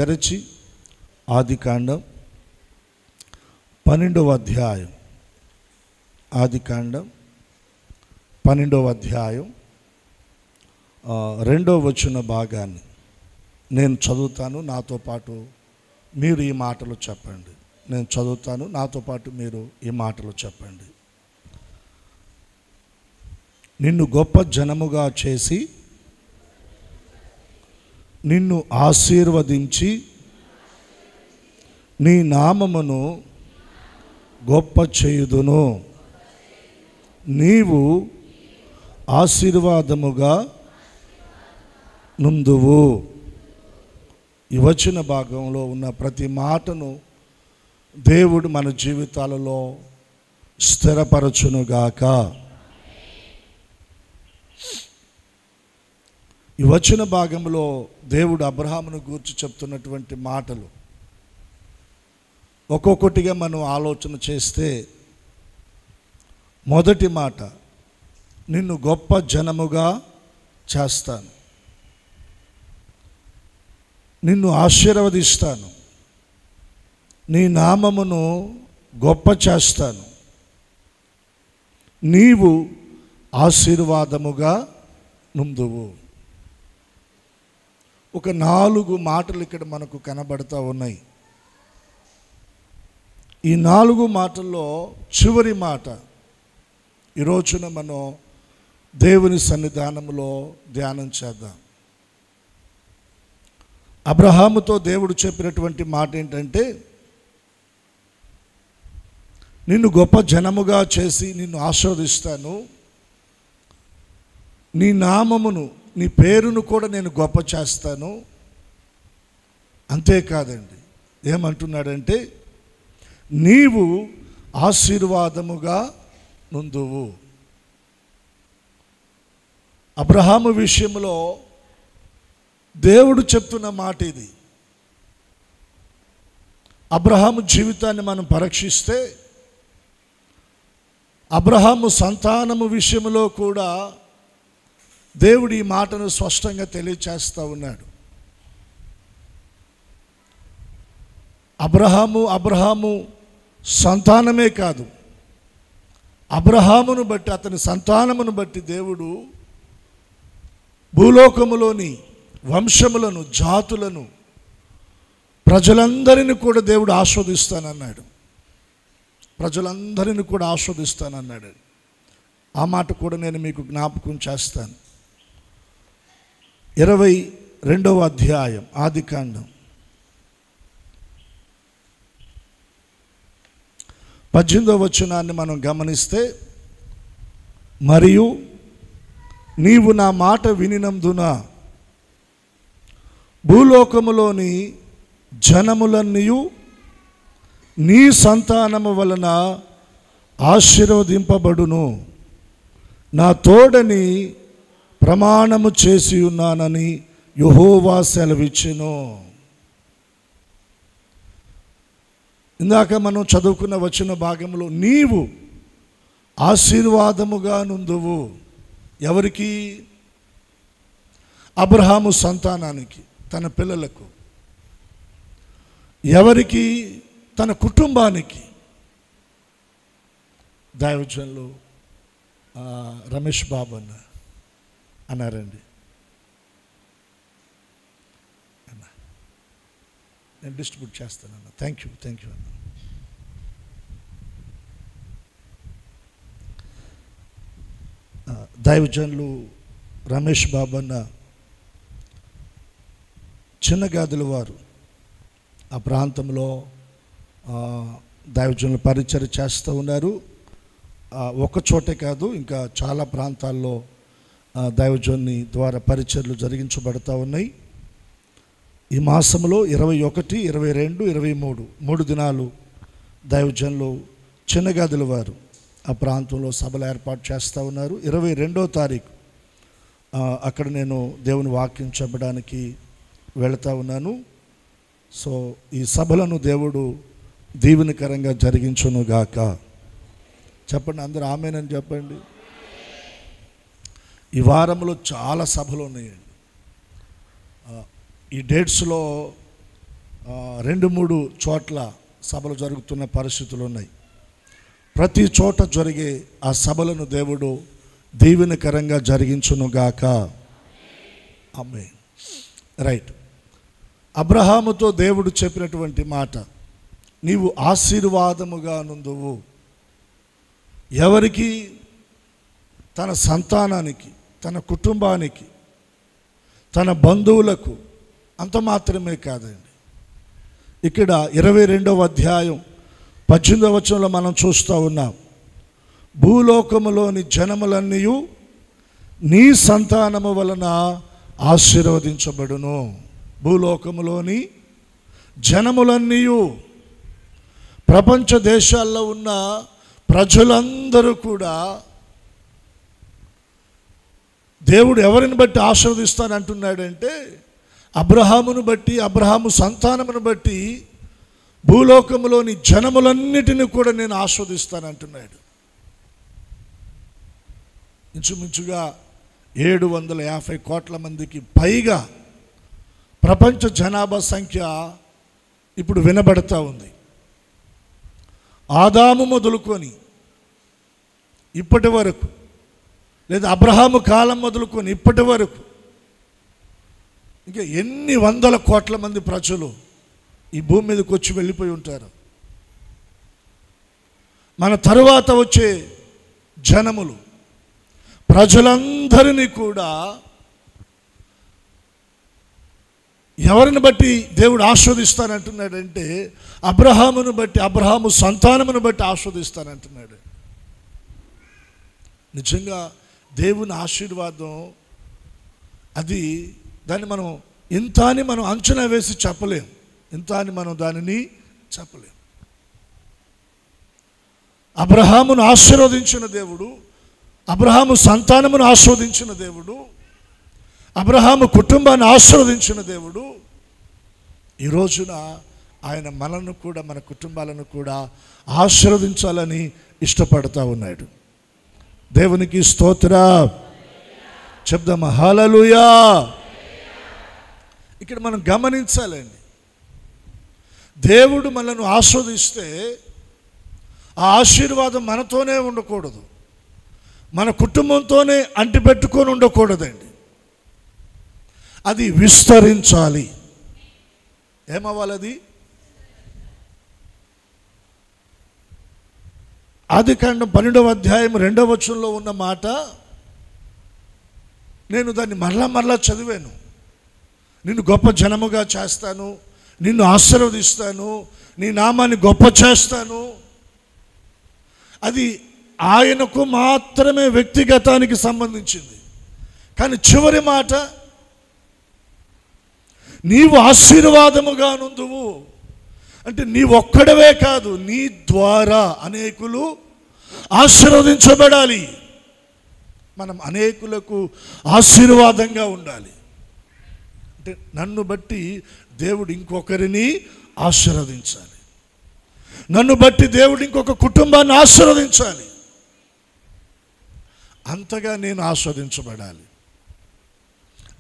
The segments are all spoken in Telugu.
తెరచి ఆదికాండం 12వ అధ్యాయం ఆదికాండం 12వ అధ్యాయం 2వ వచన భాగాన్ని నేను చదువుతాను. నాతో పాటు మీరు ఈ మాటలు చెప్పండి. నేను చదువుతాను, నాతో పాటు మీరు ఈ మాటలు చెప్పండి. నిన్ను గొప్ప జనముగా చేసి నిన్ను ఆశీర్వదించి నీ నామమును గొప్ప చేయుదును. నీవు ఆశీర్వాదముగా నుందువు. ఈ వచన భాగంలో ఉన్న ప్రతి మాటను దేవుడు మన జీవితాలలో స్థిరపరచునుగాక. ఈ వచన భాగంలో దేవుడు అబ్రహామును గూర్చి చెప్తున్నటువంటి మాటలు ఒక్కొక్కటిగా మనం ఆలోచన చేస్తే, మొదటి మాట, నిన్ను గొప్ప జనముగా చేస్తాను, నిన్ను ఆశీర్వదిస్తాను, నీ నామమును గొప్ప చేస్తాను, నీవు ఆశీర్వాదముగా నుందువు. ఒక 4 మాటలు ఇక్కడ మనకు కనబడతా ఉన్నాయి. ఈ 4 మాటల్లో చివరి మాట ఈ రోజున మనం దేవుని సన్నిధానంలో ధ్యానం చేద్దాం. అబ్రహాముతో దేవుడు చెప్పినటువంటి మాట ఏంటంటే, నిన్ను గొప్ప జనముగా చేసి నిన్ను ఆశీర్వదిస్తాను, నీ నామమును, నీ పేరును కూడా నేను గొప్ప చేస్తాను. అంతేకాదండి, ఏమంటున్నాడంటే, నీవు ఆశీర్వాదముగా నుందువు. అబ్రహాము విషయంలో దేవుడు చెప్తున్న మాట ఇది. అబ్రహాము జీవితాన్ని మనం పరీక్షిస్తే, అబ్రహాము సంతానము విషయంలో కూడా దేవుడు ఈ మాటను స్పష్టంగా తెలియచేస్తూ ఉన్నాడు. అబ్రహాము సంతానమే కాదు, అబ్రహామును బట్టి, అతని సంతానమును బట్టి దేవుడు భూలోకములోని వంశములను, జాతులను, ప్రజలందరినీ కూడా దేవుడు ఆస్వాదిస్తానన్నాడు. ప్రజలందరినీ కూడా ఆస్వాదిస్తానన్నాడు. ఆ మాట కూడా నేను మీకు జ్ఞాపకం చేస్తాను. 22వ అధ్యాయం ఆదికాండం 18వ వచనాన్ని మనం గమనిస్తే, మరియు నీవు నా మాట వినినందున భూలోకములోని జనములన్నీయు నీ సంతానము వలన ఆశీర్వదింపబడును, నా తోడని ప్రమాణము చేసి ఉన్నానని యెహోవా సెలవిచ్చెను. ఇందాక మనం చదువుకున్న వచన భాగంలో నీవు ఆశీర్వాదముగా నుందువు. ఎవరికి? అబ్రహాము సంతానానికి, తన పిల్లలకు. ఎవరికి? తన కుటుంబానికి. దైవజనులు రమేష్ బాబు అన్నారండి. నేను డిస్ట్రిబ్యూట్ చేస్తానన్న. థ్యాంక్ యూ అన్న. దైవజనులు రమేష్ బాబు అన్న చిన్నగాదుల వారు ఆ ప్రాంతంలో దైవజనులు పరిచర్య చేస్తూ ఉన్నారు. ఒక చోటే కాదు, ఇంకా చాలా ప్రాంతాల్లో దైవజనుని ద్వారా పరిచర్యలు జరిగించబడతా ఉన్నాయి. ఈ మాసంలో 21, 22, 23 3 దినాలు దైవజనులు చిన్నగాదుల వారు ఆ ప్రాంతంలో సభలు ఏర్పాటు చేస్తూ ఉన్నారు. 22వ తారీఖు అక్కడ నేను దేవుని వాక్యం చెప్పడానికి వెళతా ఉన్నాను. సో ఈ సభలను దేవుడు దీవెనకరంగా జరిగించునుగాక. చెప్పండి, అందరూ ఆమేనని చెప్పండి. ఈ వారంలో చాలా సభలు ఉన్నాయండి. ఈ డేట్స్లో 2-3 చోట్ల సభలు జరుగుతున్న పరిస్థితులు ఉన్నాయి. ప్రతి చోట జరిగే ఆ సభలను దేవుడు దీవెనకరంగా జరిగించునుగాక. ఆమేన్. రైట్. అబ్రహాముతో దేవుడు చెప్పినటువంటి మాట, నీవు ఆశీర్వాదముగా నుందువు. ఎవరికి? తన సంతానానికి, తన కుటుంబానికి, తన బంధువులకు. అంత మాత్రమే కాదండి. ఇక్కడ 22వ అధ్యాయం 18వ వచనంలో మనం చూస్తూ ఉన్నాం, భూలోకములోని జనములన్నీ నీ సంతానము వలన ఆశీర్వదించబడును. భూలోకములోని జనములన్నీ, ప్రపంచ దేశాల్లో ఉన్న ప్రజలందరూ కూడా దేవుడు ఎవరిని బట్టి ఆశీర్వదిస్తానంటున్నాడంటే, అబ్రహామును బట్టి, అబ్రహాము సంతానమును బట్టి భూలోకములోని జనములన్నిటిని కూడా నేను ఆస్వాదిస్తానంటున్నాడు. ఇంచుమించుగా 750 కోట్ల మందికి పైగా ప్రపంచ జనాభా సంఖ్య ఇప్పుడు వినబడతా ఉంది. ఆదాము మొదలుకొని ఇప్పటి వరకు, లేదా అబ్రహాము కాలం మొదలుకొని ఇప్పటి వరకు ఇంకా ఎన్ని వందల కోట్ల మంది ప్రజలు ఈ భూమి మీదకి వచ్చి వెళ్ళిపోయి ఉంటారు. మన తరువాత వచ్చే జనములు, ప్రజలందరినీ కూడా ఎవరిని బట్టి దేవుడు ఆస్వాదిస్తానంటున్నాడంటే, అబ్రహామును బట్టి, అబ్రహాము సంతానమును బట్టి ఆస్వాదిస్తానంటున్నాడు. నిజంగా దేవుని ఆశీర్వాదం అది, దాన్ని మనం ఇంత అని మనం అంచనా వేసి చెప్పలేం. ఇంత అని మనం దానిని చెప్పలేం. అబ్రహామును ఆశీర్వదించిన దేవుడు, అబ్రహాము సంతానమును ఆస్వాదించిన దేవుడు, అబ్రహాము కుటుంబాన్ని ఆశీర్వదించిన దేవుడు, ఈ రోజున ఆయన మనల్ని కూడా, మన కుటుంబాలను కూడా ఆశీర్వదించాలని ఇష్టపడతా ఉన్నాడు. దేవునికి స్తోత్రం చెప్దామా? హల్లెలూయా. ఇక్కడ మనం గమనించాలండి, దేవుడు మనల్ని ఆస్వాదిస్తే ఆ ఆశీర్వాదం మనతోనే ఉండకూడదు, మన కుటుంబంతోనే అంటిపెట్టుకొని ఉండకూడదండి. అది విస్తరించాలి. ఏమవ్వాలి? అది ఆదికాండం 12వ అధ్యాయం 2వ వచనంలో ఉన్న మాట, నేను దాన్ని మరలా చదివాను. నిన్ను గొప్ప జనముగా చేస్తాను, నిన్ను ఆశీర్వదిస్తాను, నీ నామాన్ని గొప్ప చేస్తాను. అది ఆయనకు మాత్రమే వ్యక్తిగతానికి సంబంధించింది. కానీ చివరి మాట, నీవు ఆశీర్వాదముగా నుందువు అంటే నీవు ఒక్కడవే కాదు, నీ ద్వారా అనేకులు ఆశీర్వదించబడాలి. మనం అనేకులకు ఆశీర్వాదంగా ఉండాలి. అంటే నన్ను బట్టి దేవుడు ఇంకొకరిని ఆశీర్వదించాలి, నన్ను బట్టి దేవుడు ఇంకొక కుటుంబాన్ని ఆశీర్వదించాలి. అంతగా నేను ఆస్వాదించబడాలి.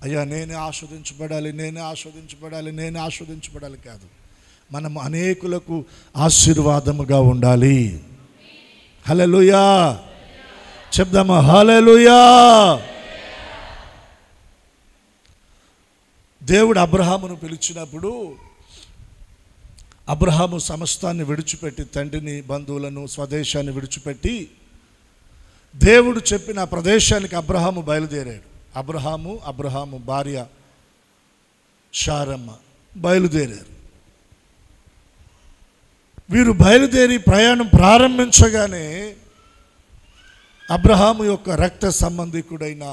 అయ్యా నేనే ఆస్వాదించబడాలి, నేనే ఆస్వాదించబడాలి, నేనే ఆస్వాదించబడాలి కాదు, మనం అనేకులకు ఆశీర్వాదముగా ఉండాలి. హల్లెలూయా చెప్దామా? హల్లెలూయా. దేవుడు అబ్రహామును పిలిచినప్పుడు అబ్రహాము సమస్తాన్ని విడిచిపెట్టి, తండ్రిని, బంధువులను, స్వదేశాన్ని విడిచిపెట్టి దేవుడు చెప్పిన ప్రదేశానికి అబ్రహాము బయలుదేరాడు. అబ్రహాము భార్య శారమ్మ బయలుదేరారు. వీరు బయలుదేరి ప్రయాణం ప్రారంభించగానే అబ్రహాము యొక్క రక్త సంబంధికుడైన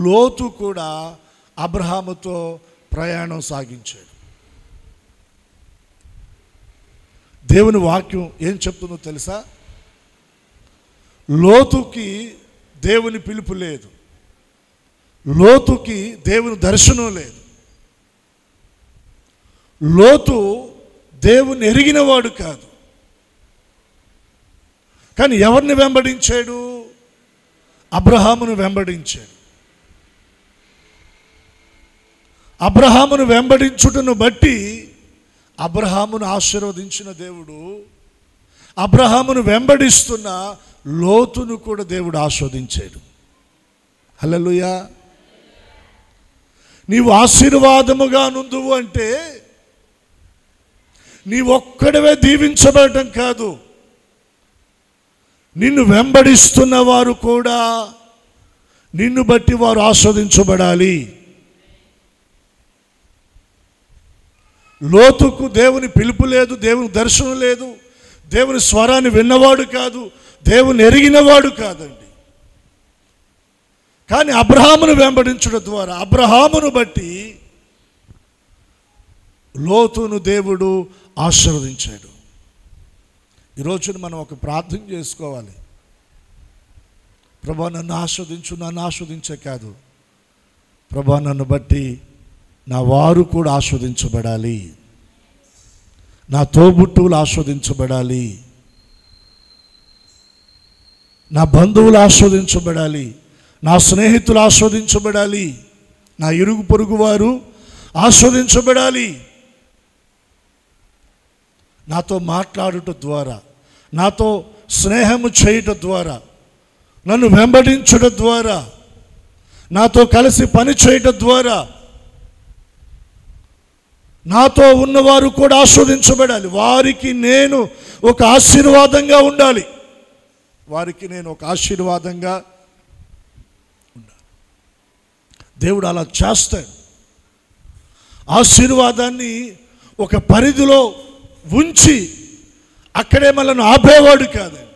లోతు కూడా అబ్రహాముతో ప్రయాణం సాగించాడు. దేవుని వాక్యం ఏం చెప్తుందో తెలుసా? లోతుకి దేవుని పిలుపు లేదు, లోతుకి దేవుని దర్శనం లేదు. లోతు దేవుని ఎరిగినవాడు కాదు. కానీ ఎవరిని వెంబడించాడు? అబ్రహామును వెంబడించాడు. అబ్రహామును వెంబడించుటను బట్టి అబ్రహామును ఆశీర్వదించిన దేవుడు అబ్రహామును వెంబడిస్తున్న లోతును కూడా దేవుడు ఆస్వాదించాడు. హల్లెలూయా. నీవు ఆశీర్వాదముగా నుందువు అంటే నీవొక్కడవే దీవించబడటం కాదు, నిన్ను వెంబడిస్తున్న వారు కూడా నిన్ను బట్టి వారు ఆస్వాదించబడాలి. లోతుకు దేవుని పిలుపు లేదు, దేవుని దర్శనం లేదు, దేవుని స్వరాన్ని విన్నవాడు కాదు, దేవుని ఎరిగినవాడు కాదండి. కానీ అబ్రహామును వెంబడించడం ద్వారా అబ్రహామును బట్టి లోతును దేవుడు ఆశీర్వదించాడు. ఈరోజున మనం ఒక ప్రార్థన చేసుకోవాలి. ప్రభా నన్ను ఆస్వాదించు, నన్ను ఆస్వాదించే కాదు, ప్రభా నన్ను బట్టి నా వారు కూడా ఆస్వాదించబడాలి, నా తోబుట్టువులు ఆస్వాదించబడాలి, నా బంధువులు ఆస్వాదించబడాలి, నా స్నేహితులు ఆస్వాదించబడాలి, నా ఇరుగు పొరుగు వారు ఆస్వాదించబడాలి. నాతో మాట్లాడుట ద్వారా, నాతో స్నేహము చేయటం ద్వారా, నన్ను వెంబడించడం ద్వారా, నాతో కలిసి పని చేయటం ద్వారా నాతో ఉన్నవారు కూడా ఆస్వాదించబడాలి. వారికి నేను ఒక ఆశీర్వాదంగా ఉండాలి, వారికి నేను ఒక ఆశీర్వాదంగా ఉండాలి. దేవుడు అలా చేస్తాడు. ఆశీర్వాదాన్ని ఒక పరిధిలో ఉంచి అక్కడే మనల్ని ఆపేవాడు కాదండి.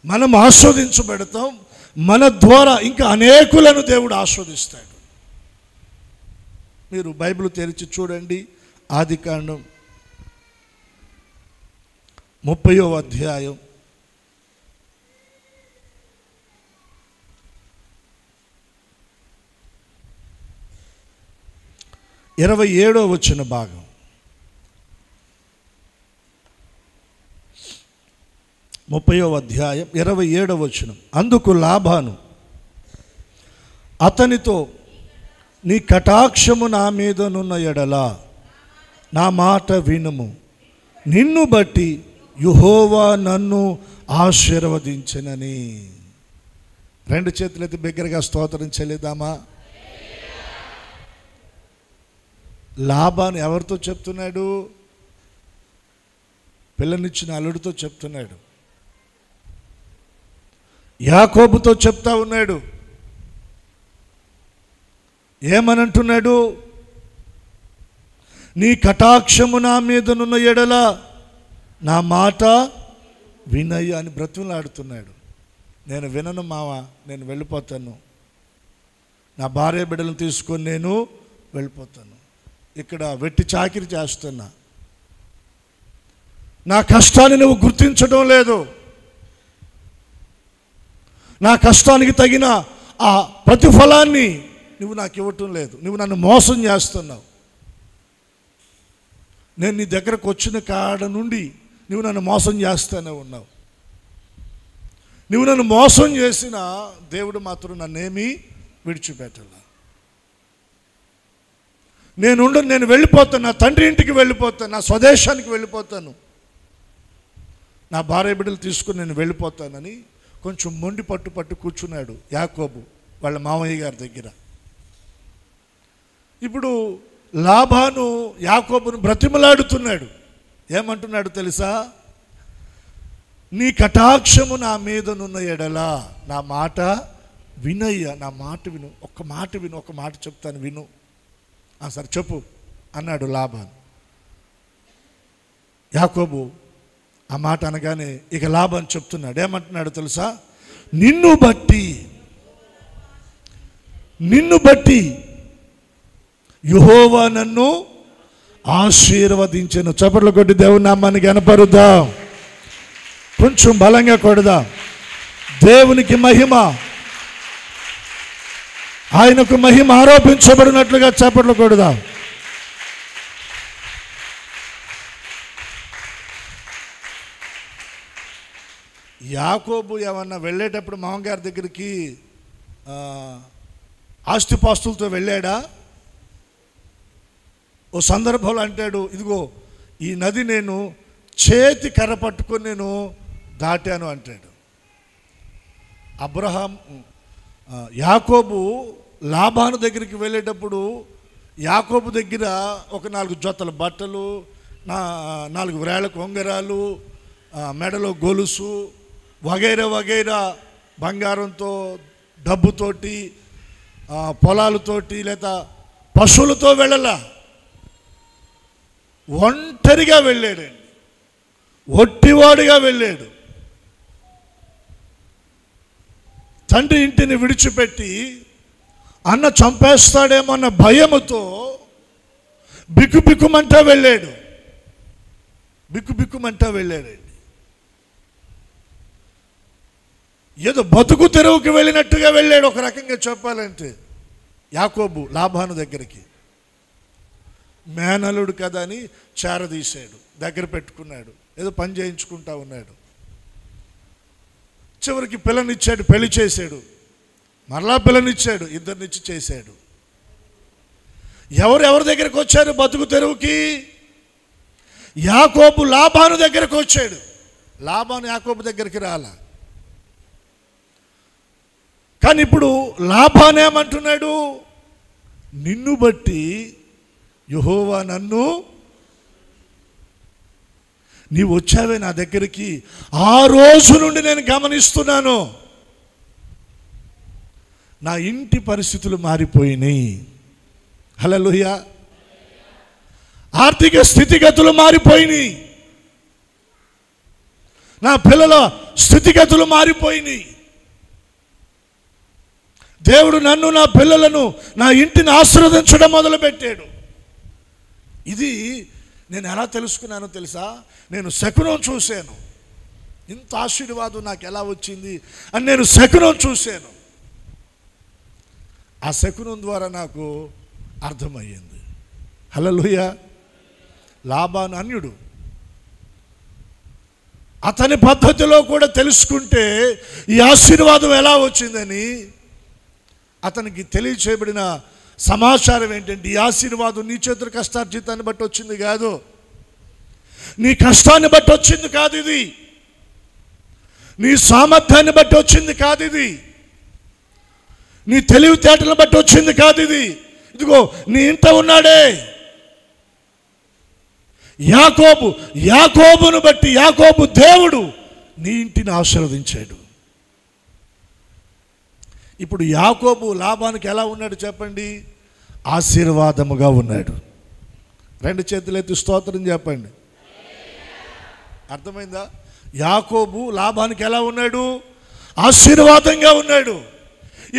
మనం ఆస్వాదించబడతాం, మన ద్వారా ఇంకా అనేకులను దేవుడు ఆస్వాదిస్తాడు. మీరు బైబిల్ తెరిచి చూడండి, ఆదికాండం 30వ అధ్యాయం 27వ వచన భాగం. 30వ అధ్యాయం 27వ వచనం. అందుకు లాబాను అతనితో, నీ కటాక్షము నా మీదనున్న ఎడల నా మాట వినుము, నిన్ను బట్టి యెహోవా నన్ను ఆశీర్వదించెనని. రెండు చేతులైతే బిగ్గరగా స్తోత్రం చెల్లిద్దామా? లాబాను ఎవరితో చెప్తున్నాడు? పిల్లనిచ్చిన అల్లుడితో చెప్తున్నాడు, యాకోబుతో చెప్తా ఉన్నాడు. ఏమనంటున్నాడు? నీ కటాక్షము నా మీదనున్న ఎడల నా మాట వినయ్య అని బ్రతులాడుతున్నాడు. నేను వినను మావా, నేను వెళ్ళిపోతాను, నా భార్య బిడ్డలను తీసుకొని నేను వెళ్ళిపోతాను, ఇక్కడ వెట్టి చాకిరి చేస్తున్నా, నా కష్టాన్ని నువ్వు గుర్తించడం లేదు, నా కష్టానికి తగిన ఆ ప్రతిఫలాన్ని నువ్వు నాకు ఇవ్వటం లేదు, నువ్వు నన్ను మోసం చేస్తున్నావు, నేను నీ దగ్గరకు వచ్చిన కాడ నుండి నువ్వు నన్ను మోసం చేస్తూనే ఉన్నావు, నువ్వు నన్ను మోసం చేసిన దేవుడు మాత్రం నన్నేమీ విడిచిపెట్టలా, నేను వెళ్ళిపోతాను, నా తండ్రి ఇంటికి వెళ్ళిపోతాను, నా స్వదేశానికి వెళ్ళిపోతాను, నా భార్య బిడ్డలు తీసుకుని నేను వెళ్ళిపోతానని కొంచెం మొండి పట్టు కూర్చున్నాడు యాకోబు వాళ్ళ మామయ్య గారి దగ్గర. ఇప్పుడు లాబాను యాకోబును బ్రతిమలాడుతున్నాడు. ఏమంటున్నాడు తెలుసా? నీ కటాక్షము నా మీదనున్న ఎడల నా మాట వినయ్య, నా మాట విను, ఒక్క మాట విను, ఒక మాట చెప్తాను విను. సరే చెప్పు అన్నాడు లాబాను. యాకోబు ఆ మాట అనగానే ఇక లాబాను చెప్తున్నాడు. ఏమంటున్నాడు తెలుసా? నిన్ను బట్టి యెహోవా నన్ను ఆశీర్వదించెను. చప్పట్లు కొట్టి దేవుని నామాన్ని గణపరుద్దాం, కొంచెం బలంగా కొడదాం. దేవునికి మహిమ, ఆయనకు మహిమ ఆరోపించబడినట్లుగా చప్పట్లు కొడదాం. యాకోబు ఏమన్నా వెళ్ళేటప్పుడు మామగారి దగ్గరికి ఆస్తిపాస్తులతో వెళ్ళాడా? ఓ సందర్భంలో అంటాడు, ఇదిగో ఈ నది నేను చేతి కర్ర పట్టుకొని నేను దాటాను అంటాడు. యాకోబు లాబాను దగ్గరికి వెళ్ళేటప్పుడు యాకోబు దగ్గర ఒక 4 జతల బట్టలు, 4 వేలకు ఉంగరాలు, మెడలో గొలుసు వగైరా వగైరా బంగారంతో, డబ్బుతోటి, పొలాలతోటి లేదా పశువులతో వెళ్ళలా, ఒంటరిగా వెళ్ళాడండి, ఒట్టివాడుగా వెళ్ళాడు. తండ్రి ఇంటిని విడిచిపెట్టి అన్న చంపేస్తాడేమో అన్న భయముతో బిక్కుబిక్కుమంటా వెళ్ళాడు, బిక్కుబిక్కుమంటా వెళ్ళాడండి. ఏదో బతుకు తెరువుకి వెళ్ళినట్టుగా వెళ్ళాడు ఒక రకంగా చెప్పాలంటే. యాకోబు లాబాను దగ్గరికి మేనలుడు కదా అని చేరదీశాడు, దగ్గర పెట్టుకున్నాడు, ఏదో పని చేయించుకుంటా ఉన్నాడు. చివరికి పిల్లనిచ్చాడు, పెళ్లి చేశాడు, మరలా పిల్లనిచ్చాడు, ఇద్దరినిచ్చి చేశాడు. ఎవరి దగ్గరకు వచ్చారు బతుకు తెరువుకి? యాకోబు లాబాను దగ్గరకు వచ్చాడు. లాబాను యాకోబు దగ్గరికి రాలా. కానీ ఇప్పుడు లాబాను ఏమంటున్నాడు? నిన్ను బట్టి యెహోవా నన్ను, నీవు వచ్చావే నా దగ్గరికి, ఆ రోజు నుండి నేను గమనిస్తున్నాను నా ఇంటి పరిస్థితులు మారిపోయినాయి. హల్లెలూయా. ఆర్థిక స్థితిగతులు మారిపోయినాయి, నా పిల్లల స్థితిగతులు మారిపోయినాయి. దేవుడు నన్ను, నా పిల్లలను, నా ఇంటిని ఆశీర్వదించడం మొదలుపెట్టాడు. ఇది నేను ఎలా తెలుసుకున్నానో తెలుసా? నేను శకునం చూశాను. ఇంత ఆశీర్వాదం నాకు ఎలా వచ్చింది అని నేను శకునం చూశాను. ఆ శకునం ద్వారా నాకు అర్థమయ్యింది. హల్లెలూయా. లాబాను అన్యుడు, అతని పద్ధతిలో కూడా తెలుసుకుంటే ఈ ఆశీర్వాదం ఎలా వచ్చిందని అతనికి తెలియచేయబడిన సమాచారం ఏంటంటే, ఈ ఆశీర్వాదం నీ చేతుల కష్టార్జితాన్ని బట్టి వచ్చింది కాదు, నీ కష్టాన్ని బట్టి వచ్చింది కాదు, ఇది నీ సామర్థ్యాన్ని బట్టి వచ్చింది కాదు, ఇది నీ తెలివితేటలను బట్టి వచ్చింది కాదు, ఇది ఇదిగో నీ ఇంట ఉన్నాడే యాకోబును బట్టి, యాకోబు దేవుడు నీ ఇంటిని ఆశీర్వదించాడు. ఇప్పుడు యాకోబు లాబానికి ఎలా ఉన్నాడు చెప్పండి? ఆశీర్వాదముగా ఉన్నాడు. 2 చేతులెత్తి స్తోత్రం చెప్పండి. అర్థమైందా? యాకోబు లాబానికి ఎలా ఉన్నాడు? ఆశీర్వాదంగా ఉన్నాడు.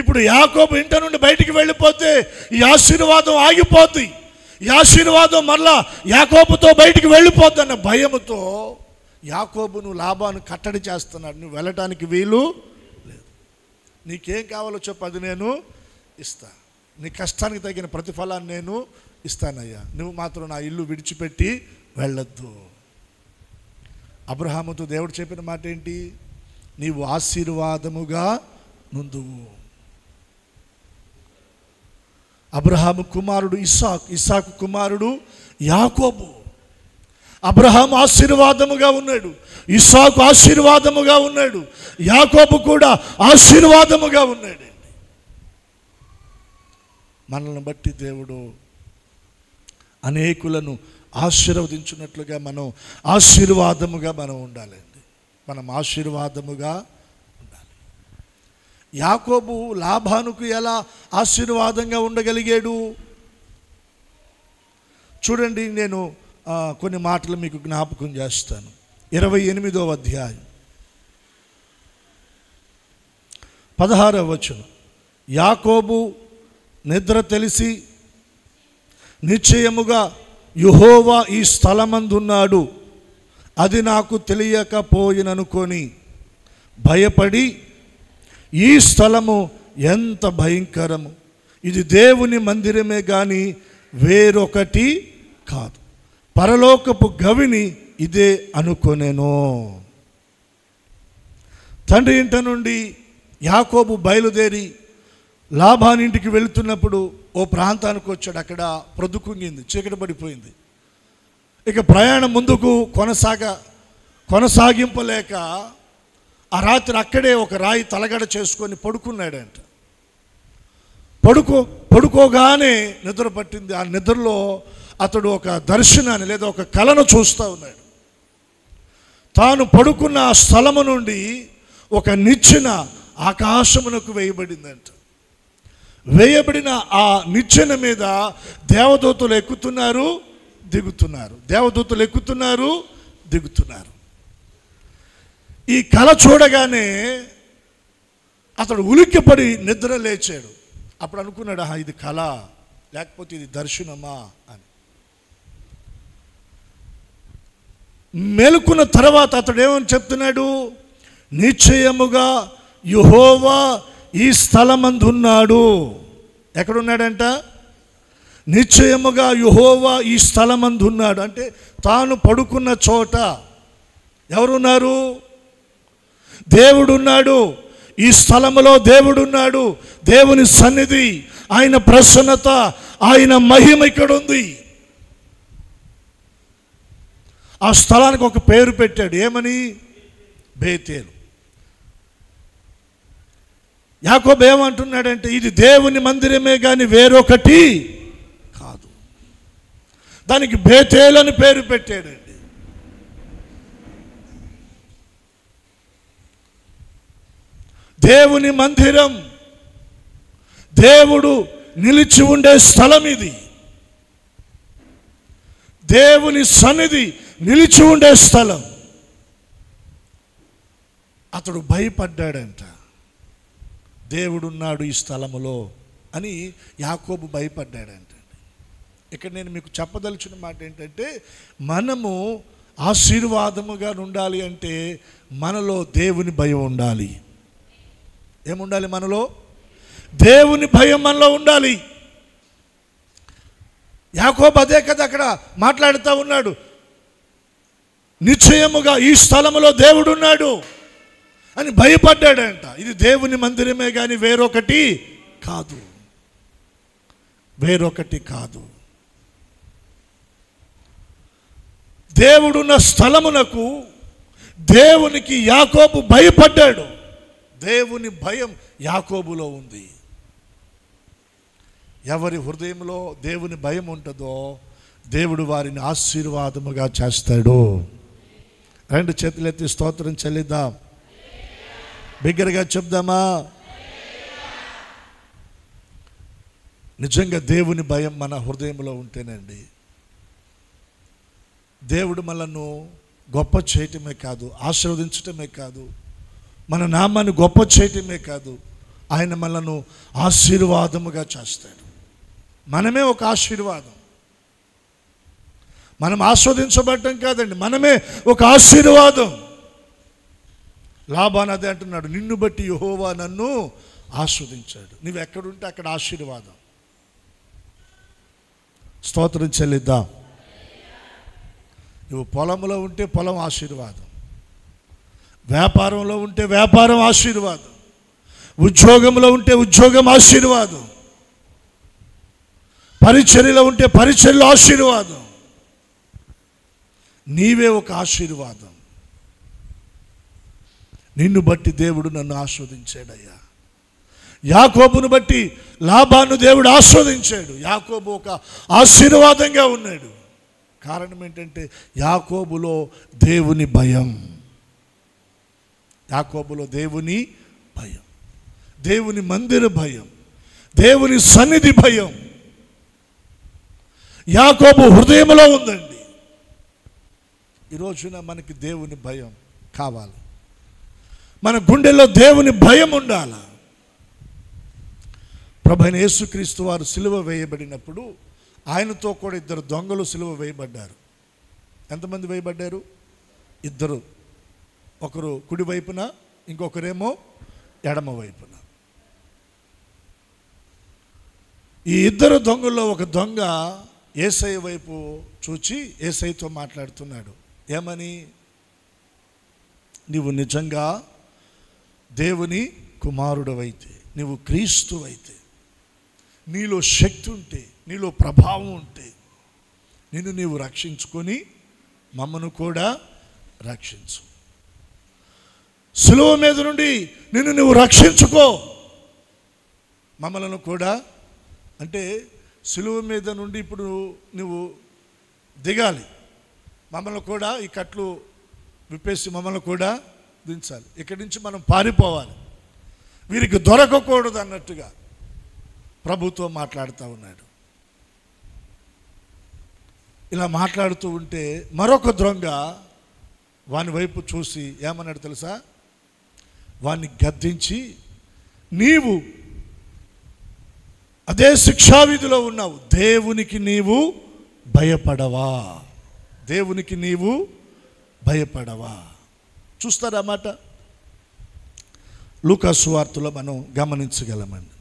ఇప్పుడు యాకోబు ఇంట నుండి బయటికి వెళ్ళిపోతే ఈ ఆశీర్వాదం ఆగిపోద్ది, ఈ ఆశీర్వాదం మళ్ళా యాకోబుతో బయటికి వెళ్ళిపోద్ది అన్న భయముతో యాకోబును లాబాను కట్టడి చేస్తున్నాడు. నువ్వు వెళ్ళటానికి వీలు లేదు, నీకేం కావాలో చెప్పు, అది నేను ఇస్తా, నీ కష్టానికి తగిన ప్రతిఫలాన్ని నేను ఇస్తానయ్యా, నువ్వు మాత్రం నా ఇల్లు విడిచిపెట్టి వెళ్ళొద్దు. అబ్రహాముతో దేవుడు చెప్పిన మాట ఏంటి? నీవు ఆశీర్వాదముగా నుందువు. అబ్రహాము కుమారుడు ఇస్సాకు కుమారుడు యాకోబు. అబ్రహాము ఆశీర్వాదముగా ఉన్నాడు, ఇస్సాకు ఆశీర్వాదముగా ఉన్నాడు, యాకోబు కూడా ఆశీర్వాదముగా ఉన్నాడు. మనల్ని బట్టి దేవుడు అనేకులను ఆశీర్వదించినట్లుగా మనం ఆశీర్వాదముగా మనం ఉండాలండి. మనం ఆశీర్వాదముగా ఉండాలి. యాకోబు లాబానుకు ఎలా ఆశీర్వాదంగా ఉండగలిగాడు? చూడండి, నేను కొన్ని మాటలు మీకు జ్ఞాపకం చేస్తాను. 28వ అధ్యాయం 16వ వచనం. యాకోబు నిద్ర తెలిసి నిశ్చయముగా యెహోవా ఈ స్థలమందున్నాడు, అది నాకు తెలియకపోయిననుకొని భయపడి, ఈ స్థలము ఎంత భయంకరము, ఇది దేవుని మందిరమే కానీ వేరొకటి కాదు, పరలోకపు గవిని ఇదే అనుకొనెను. తండ్రి ఇంట నుండి యాకోబు బయలుదేరి లాబానింటికి వెళుతున్నప్పుడు ఓ ప్రాంతానికి వచ్చాడు. అక్కడ ప్రొద్దుకుంగింది, చీకటి పడిపోయింది. ఇక ప్రయాణం ముందుకు కొనసాగింపలేక ఆ రాత్రి అక్కడే ఒక రాయి తలగడ చేసుకొని పడుకున్నాడంట. పడుకోగానే నిద్ర పట్టింది. ఆ నిద్రలో అతడు ఒక దర్శనాన్ని లేదా ఒక కలను చూస్తూ ఉన్నాడు. తాను పడుకున్న ఆ స్థలము నుండి ఒక నిచ్చెన ఆకాశమునకు వేయబడిందంట. వేయబడిన ఆ నిచ్చెన మీద దేవదూతలు ఎక్కుతున్నారు, దిగుతున్నారు, దేవదూతలు ఎక్కుతున్నారు, దిగుతున్నారు. ఈ కళ చూడగానే అతడు ఉలిక్కిపడి నిద్ర లేచాడు. అప్పుడు అనుకున్నాడు, ఇది కళ లేకపోతే ఇది దర్శనమా అని. మేలుకున్న తర్వాత అతడు ఏమని చెప్తున్నాడు? నిశ్చయముగా యెహోవా ఈ స్థలమందున్నాడు. ఎక్కడున్నాడంట? నిశ్చయముగా యెహోవా ఈ స్థలమందున్నాడు. అంటే తాను పడుకున్న చోట ఎవరున్నారు? దేవుడున్నాడు. ఈ స్థలములో దేవుడున్నాడు. దేవుని సన్నిధి, ఆయన ప్రసన్నత, ఆయన మహిమ ఇక్కడ ఉంది. ఆ స్థలానికి ఒక పేరు పెట్టాడు. ఏమని? బేతేలు. యాకోబు ఏమంటున్నాడంటే, ఇది దేవుని మందిరమే కానీ వేరొకటి కాదు. దానికి బేతేలు అని పేరు పెట్టాడండి. దేవుని మందిరం, దేవుడు నిలిచి ఉండే స్థలం ఇది. దేవుని సన్నిధి నిలిచి ఉండే స్థలం. అతడు భయపడ్డాడంట. దేవుడున్నాడు ఈ స్థలములో అని యాకోబు భయపడ్డాడంట. ఇక్కడ నేను మీకు చెప్పదలిచిన మాట ఏంటంటే, మనము ఆశీర్వాదముగా ఉండాలి అంటే మనలో దేవుని భయం ఉండాలి. ఏముండాలి? మనలో దేవుని భయం మనలో ఉండాలి. యాకోబు అదే కదా అక్కడ మాట్లాడుతూ ఉన్నాడు. నిశ్చయముగా ఈ స్థలములో దేవుడున్నాడు అని భయపడ్డాడంట. ఇది దేవుని మందిరమే కానీ వేరొకటి కాదు, వేరొకటి కాదు. దేవుడున్న స్థలమునకు దేవునికి యాకోబు భయపడ్డాడు. దేవుని భయం యాకోబులో ఉంది. ఎవరి హృదయంలో దేవుని భయం ఉంటుందో దేవుడు వారిని ఆశీర్వాదముగా చేస్తాడు. రెండు చేతులెత్తి స్తోత్రం చెల్లిద్దాం. బిగ్గరగా చెప్దామా? నిజంగా దేవుని భయం మన హృదయంలో ఉంటేనండి, దేవుడు మనను గొప్ప చేయటమే కాదు, ఆశీర్వదించటమే కాదు, మన నామాన్ని గొప్ప చేయటమే కాదు, ఆయన మనను ఆశీర్వాదముగా చేస్తాడు. మనమే ఒక ఆశీర్వాదం. మనం ఆస్వాదించబడటం కాదండి, మనమే ఒక ఆశీర్వాదం. లాబాను అదే అంటున్నాడు, నిన్ను బట్టి యెహోవా నన్ను ఆస్వాదించాడు. నువ్వు ఎక్కడుంటే అక్కడ ఆశీర్వాదం. స్తోత్రం చెల్లిద్దాం. నువ్వు పొలంలో ఉంటే పొలం ఆశీర్వాదం, వ్యాపారంలో ఉంటే వ్యాపారం ఆశీర్వాదం, ఉద్యోగంలో ఉంటే ఉద్యోగం ఆశీర్వాదం, పరిచర్యలో ఉంటే పరిచర్యలో ఆశీర్వాదం. నీవే ఒక ఆశీర్వాదం. నిన్ను బట్టి దేవుడు నన్ను ఆస్వాదించాడయ్యా. యాకోబును బట్టి లాబాను దేవుడు ఆస్వాదించాడు. యాకోబు ఒక ఆశీర్వాదంగా ఉన్నాడు. కారణం ఏంటంటే యాకోబులో దేవుని భయం. యాకోబులో దేవుని భయం, దేవుని మందిర భయం, దేవుని సన్నిధి భయం యాకోబు హృదయంలో ఉందండి. ఈ రోజున మనకి దేవుని భయం కావాలి. మన గుండెల్లో దేవుని భయం ఉండాలి. ప్రభువైన యేసుక్రీస్తు వారు సిలువ వేయబడినప్పుడు ఆయనతో కూడా ఇద్దరు దొంగలు సిలువ వేయబడ్డారు. ఎంతమంది వేయబడ్డారు? ఇద్దరు. ఒకరు కుడి వైపున, ఇంకొకరేమో ఎడమ వైపున. ఈ ఇద్దరు దొంగల్లో ఒక దొంగ యేసయ్య వైపు చూచి యేసయ్యతో మాట్లాడుతున్నాడు. ఏమని? నీవు నిజంగా దేవుని కుమారుడవైతే, నీవు క్రీస్తువైతే, నీలో శక్తి ఉంటే, నీలో ప్రభావం ఉంటే నిన్ను నీవు రక్షించుకొని మమ్మను కూడా రక్షించు. సిలువ మీద నుండి నిన్ను నువ్వు రక్షించుకో, మమ్మలను కూడా. అంటే సిలువ మీద నుండి ఇప్పుడు నువ్వు దిగాలి, మమ్మల్ని కూడా ఈ కట్లు విప్పేసి మమ్మల్ని కూడా దించాలి. ఇక్కడి నుంచి మనం పారిపోవాలి, వీరికి దొరకకూడదు అన్నట్టుగా ప్రభుతో మాట్లాడుతూ ఉన్నాడు. ఇలా మాట్లాడుతూ ఉంటే మరొక దొంగ వాని వైపు చూసి ఏమన్నాడు తెలుసా? వాన్ని గద్దించి, నీవు అదే శిక్షావిధిలో ఉన్నావు, దేవునికి నీవు భయపడవా? దేవునికి నీవు భయపడవా? చూస్తారా మాట? లూకా సువార్తలో మనం గమనించగలమండి.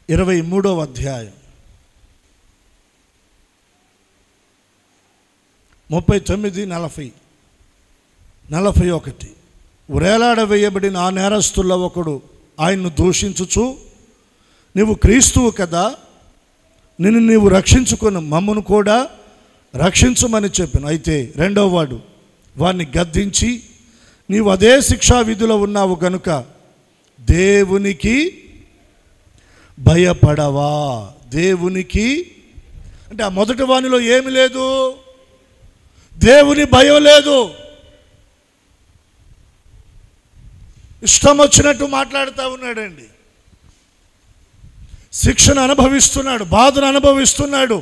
ఇరవై 23వ అధ్యాయం 39, 40, 41. ఉరేలాడవేయబడిన ఆ నేరస్తుల్లో ఒకడు ఆయన్ను దూషించుచు, నీవు క్రీస్తువు కదా, నిన్ను నీవు రక్షించుకొని మమ్మను కూడా రక్షించమని చెప్పాను. అయితే రెండవ వాడు వాడిని గద్దించి, నీవు అదే శిక్షా విధిలో ఉన్నావు కనుక దేవునికి భయపడవా? దేవునికి అంటే ఆ మొదటి వానిలో ఏమి లేదు, దేవుని భయం లేదు. ఇష్టం వచ్చినట్టు మాట్లాడుతూ ఉన్నాడండి. శిక్షను అనుభవిస్తున్నాడు, బాధను అనుభవిస్తున్నాడు,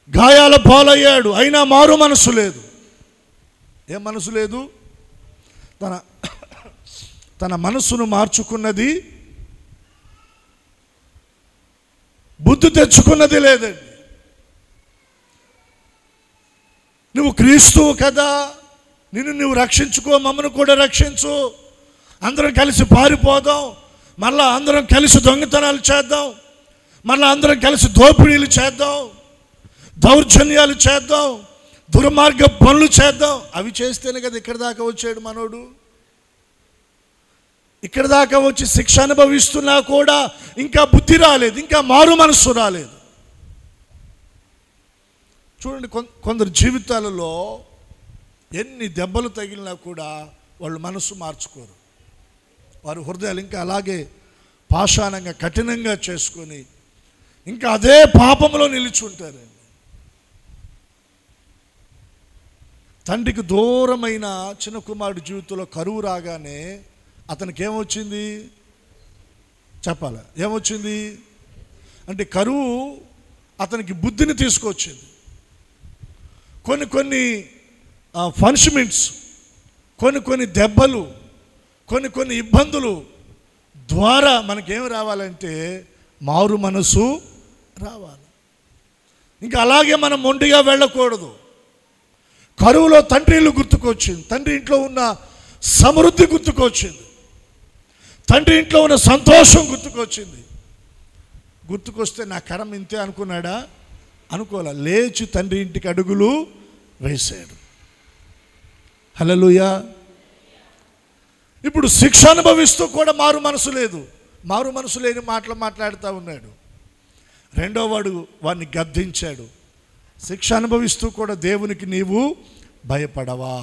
గాయాల పాలయ్యాడు, అయినా మారు మనసు లేదు. ఏం మనసు లేదు? తన మనసును మార్చుకున్నది, బుద్ధి తెచ్చుకున్నది లేదండి. నువ్వు క్రీస్తువు కదా, నిన్ను నువ్వు రక్షించుకో, మమ్మను కూడా రక్షించు, అందరం కలిసి పారిపోదాం, మళ్ళా అందరం కలిసి దొంగతనాలు చేద్దాం, మళ్ళీ అందరం కలిసి దోపిడీలు చేద్దాం, దౌర్జన్యాలు చేద్దాం, దుర్మార్గ పనులు చేద్దాం. అవి చేస్తేనే కదా ఇక్కడ దాకా వచ్చాడు మనోడు. ఇక్కడ దాకా వచ్చి శిక్ష అనుభవిస్తున్నా కూడా ఇంకా బుద్ధి రాలేదు, ఇంకా మారు మనస్సు రాలేదు. చూడండి, కొందరు జీవితాలలో ఎన్ని దెబ్బలు తగిలినా కూడా వాళ్ళు మనసు మార్చుకోరు. వారి హృదయాలు ఇంకా అలాగే పాషాణంగా కఠినంగా చేసుకొని ఇంకా అదే పాపంలో నిలిచుంటారండి. తండ్రికి దూరమైన చిన్న కుమారుడి జీవితంలో కరువు రాగానే అతనికి ఏమొచ్చింది చెప్పాలి? ఏమొచ్చింది అంటే కరువు అతనికి బుద్ధిని తీసుకొచ్చింది. కొన్ని పనిష్మెంట్స్, కొన్ని దెబ్బలు, కొన్ని ఇబ్బందులు ద్వారా మనకేం రావాలంటే మారు మనసు రావాలి. ఇంకా అలాగే మనం మొండిగా వెళ్ళకూడదు. కరువులో తండ్రి ఇల్లు గుర్తుకొచ్చింది, తండ్రి ఇంట్లో ఉన్న సమృద్ధి గుర్తుకొచ్చింది, తండ్రి ఇంట్లో ఉన్న సంతోషం గుర్తుకొచ్చింది. గుర్తుకొస్తే నా కరం ఇంతే అనుకున్నాడా? అనుకోలే. లేచి తండ్రి ఇంటికి అడుగులు వేశాడు. హల్లెలూయా. ఇప్పుడు శిక్ష అనుభవిస్తూ కూడా మారు మనసు లేదు, మారు మనసు లేని మాటలు మాట్లాడుతూ ఉన్నాడు. రెండో వాడు వాడిని గద్దించాడు. శిక్ష అనుభవిస్తూ కూడా దేవునికి నీవు భయపడవా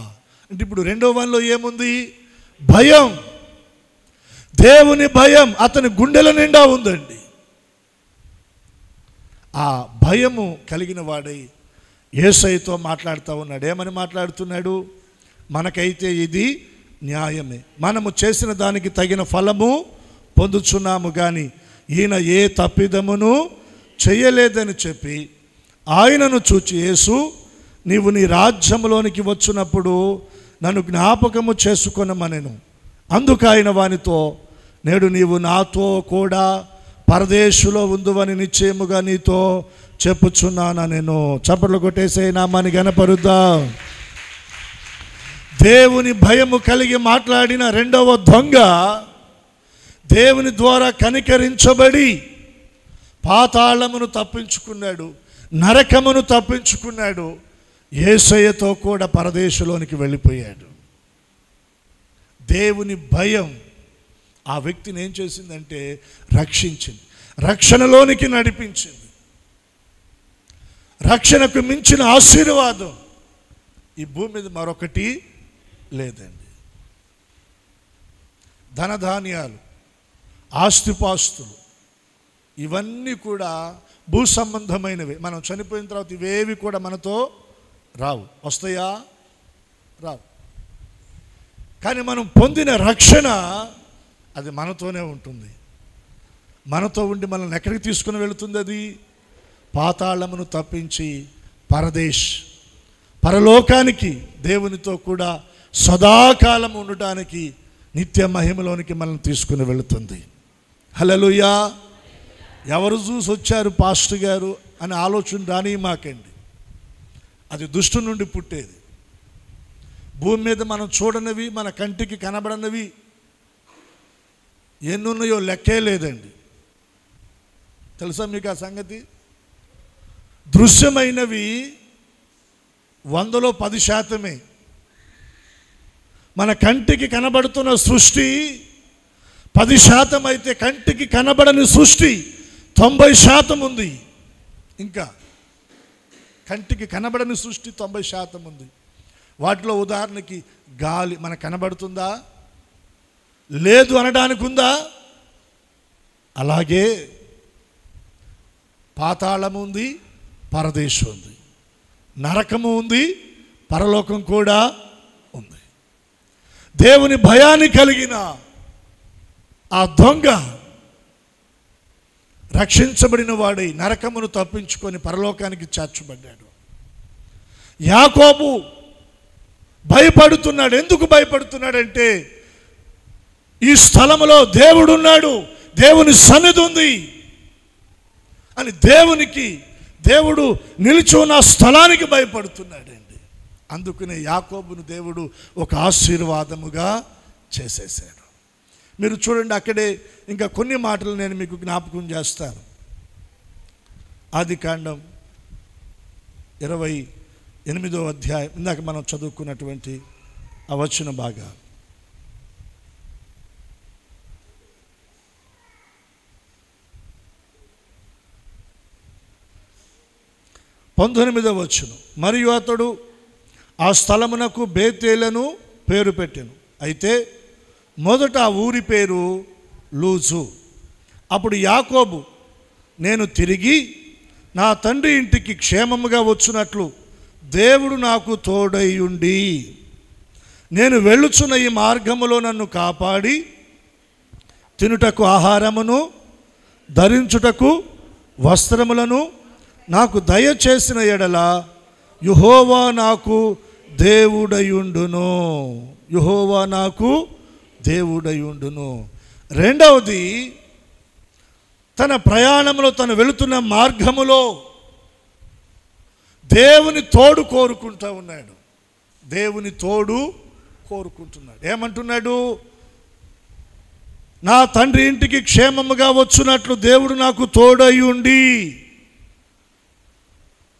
అంటే ఇప్పుడు రెండో వానిలో ఏముంది? భయం. దేవుని భయం అతని గుండెల నిండా ఉందండి. ఆ భయము కలిగిన వాడై యేసయ్యతో మాట్లాడుతూ ఉన్నాడు. ఏమని మాట్లాడుతున్నాడు? మనకైతే ఇది న్యాయమే, మనము చేసిన దానికి తగిన ఫలము పొందుచున్నాము, కానీ ఈయన ఏ తప్పిదమును చేయలేదని చెప్పి ఆయనను చూచి, యేసు, నీవు నీ రాజ్యంలోనికి వచ్చినప్పుడు నన్ను జ్ఞాపకము చేసుకొనమనెను. అందుకు ఆయన వానితో, నేడు నీవు నాతో కూడా పరదేశులో ఉందువని నిశ్చయముగా నీతో చెప్పుచున్నాను నేను. చప్పట్లు కొట్టేసే నామాన్ని గణపరుద్దాం. దేవుని భయము కలిగి మాట్లాడిన రెండవ దొంగ దేవుని ద్వారా కనికరించబడి పాతాళమును తప్పించుకున్నాడు, నరకమును తప్పించుకున్నాడు, యేసయ్యతో కూడా పరదేశంలోనికి వెళ్ళిపోయాడు. దేవుని భయం ఆ వ్యక్తిని ఏం చేసిందంటే రక్షించింది, రక్షణలోనికి నడిపించింది. రక్షణకు మించిన ఆశీర్వాదం ఈ భూమి మీద మరొకటి లేదండి. ధనధాన్యాలు, ఆస్తిపాస్తులు ఇవన్నీ కూడా భూ సంబంధమైనవి. మనం చనిపోయిన తర్వాత ఇవేవి కూడా మనతో రావు. వస్తాయా? రావు. కానీ మనం పొందిన రక్షణ అది మనతోనే ఉంటుంది. మనతో ఉండి మనల్ని ఎక్కడికి తీసుకుని వెళుతుంది? అది పాతాళమును తప్పించి పరలోకానికి, దేవునితో కూడా సదాకాలం ఉండటానికి, నిత్య మహిమలోనికి మనల్ని తీసుకుని వెళుతుంది. హల్లెలూయా. ఎవరు చూసి వచ్చారు పాస్టర్ గారు అని ఆలోచన రాని మాకండి. అది దుష్టు నుండి పుట్టేది. భూమి మీద మనం చూడనివి, మన కంటికి కనబడనివి ఎన్నున్నాయో లెక్కే లేదండి. తెలుసా మీకు ఆ సంగతి? దృశ్యమైనవి 100లో 10%. మన కంటికి కనబడుతున్న సృష్టి 10% అయితే కంటికి కనబడని సృష్టి 90% ఉంది. ఇంకా కంటికి కనబడని సృష్టి 90% ఉంది. వాటిలో ఉదాహరణకి గాలి మనకు కనబడుతుందా? లేదు అనడానికి ఉందా? అలాగే పాతాళము ఉంది, పరదేశం ఉంది, నరకము ఉంది, పరలోకం కూడా ఉంది. దేవుని భయాన్ని కలిగిన ఆ దొంగ రక్షించబడిన వాడై నరకమును తప్పించుకొని పరలోకానికి చేర్చబడ్డాడు. యాకోబు భయపడుతున్నాడు. ఎందుకు భయపడుతున్నాడంటే ఈ స్థలములో దేవుడు ఉన్నాడు, దేవుని సన్నిధి ఉంది అని దేవుడు నిలిచి ఉన్న స్థలానికి భయపడుతున్నాడండి. అందుకనే యాకోబును దేవుడు ఒక ఆశీర్వాదముగా చేసేసాడు. మీరు చూడండి, అక్కడే ఇంకా కొన్ని మాటలు నేను మీకు జ్ఞాపకం చేస్తాను. ఆదికాండం 28వ అధ్యాయం, ఇందాక మనం చదువుకున్నటువంటి ఆ వచన భాగాలు. 19వ వచనం. మరియు అతడు ఆ స్థలమునకు బేతేలను పేరు పెట్టెను. అయితే మొదట ఆ ఊరి పేరు లూజు. అప్పుడు యాకోబు, నేను తిరిగి నా తండ్రి ఇంటికి క్షేమముగా వచ్చినట్లు దేవుడు నాకు తోడైయుండి నేను వెళ్ళుచున్న ఈ మార్గములో నన్ను కాపాడి తినుటకు ఆహారమును, ధరించుటకు వస్త్రములను నాకు దయచేసిన ఎడల యెహోవా నాకు దేవుడయుండును. యెహోవా నాకు దేవుడయుండును. రెండవది, తన ప్రయాణంలో తను వెళుతున్న మార్గములో దేవుని తోడు కోరుకుంటూ ఉన్నాడు. దేవుని తోడు కోరుకుంటున్నాడు. ఏమంటున్నాడు? నా తండ్రి ఇంటికి క్షేమముగా వచ్చునట్లు దేవుడు నాకు తోడయుండి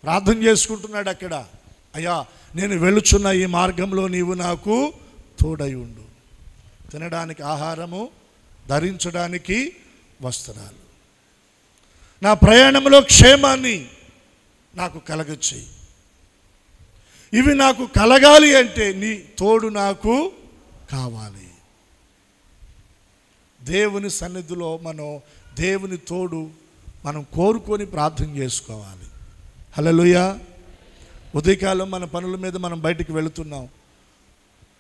ప్రార్థన చేసుకుంటున్నాడు. అక్కడ, అయ్యా నేను వెళుచున్న ఈ మార్గంలో నీవు నాకు తోడై ఉండు. తినడానికి ఆహారము, ధరించడానికి వస్త్రాలు, నా ప్రయాణంలో క్షేమాన్ని నాకు కలగచ్చేయి. ఇవి నాకు కలగాలి అంటే నీ తోడు నాకు కావాలి. దేవుని సన్నిధిలో మనం దేవుని తోడు మనం కోరుకొని ప్రార్థన చేసుకోవాలి. హల్లెలూయా. ఉదయకాలం మన పనుల మీద మనం బయటికి వెళుతున్నాం,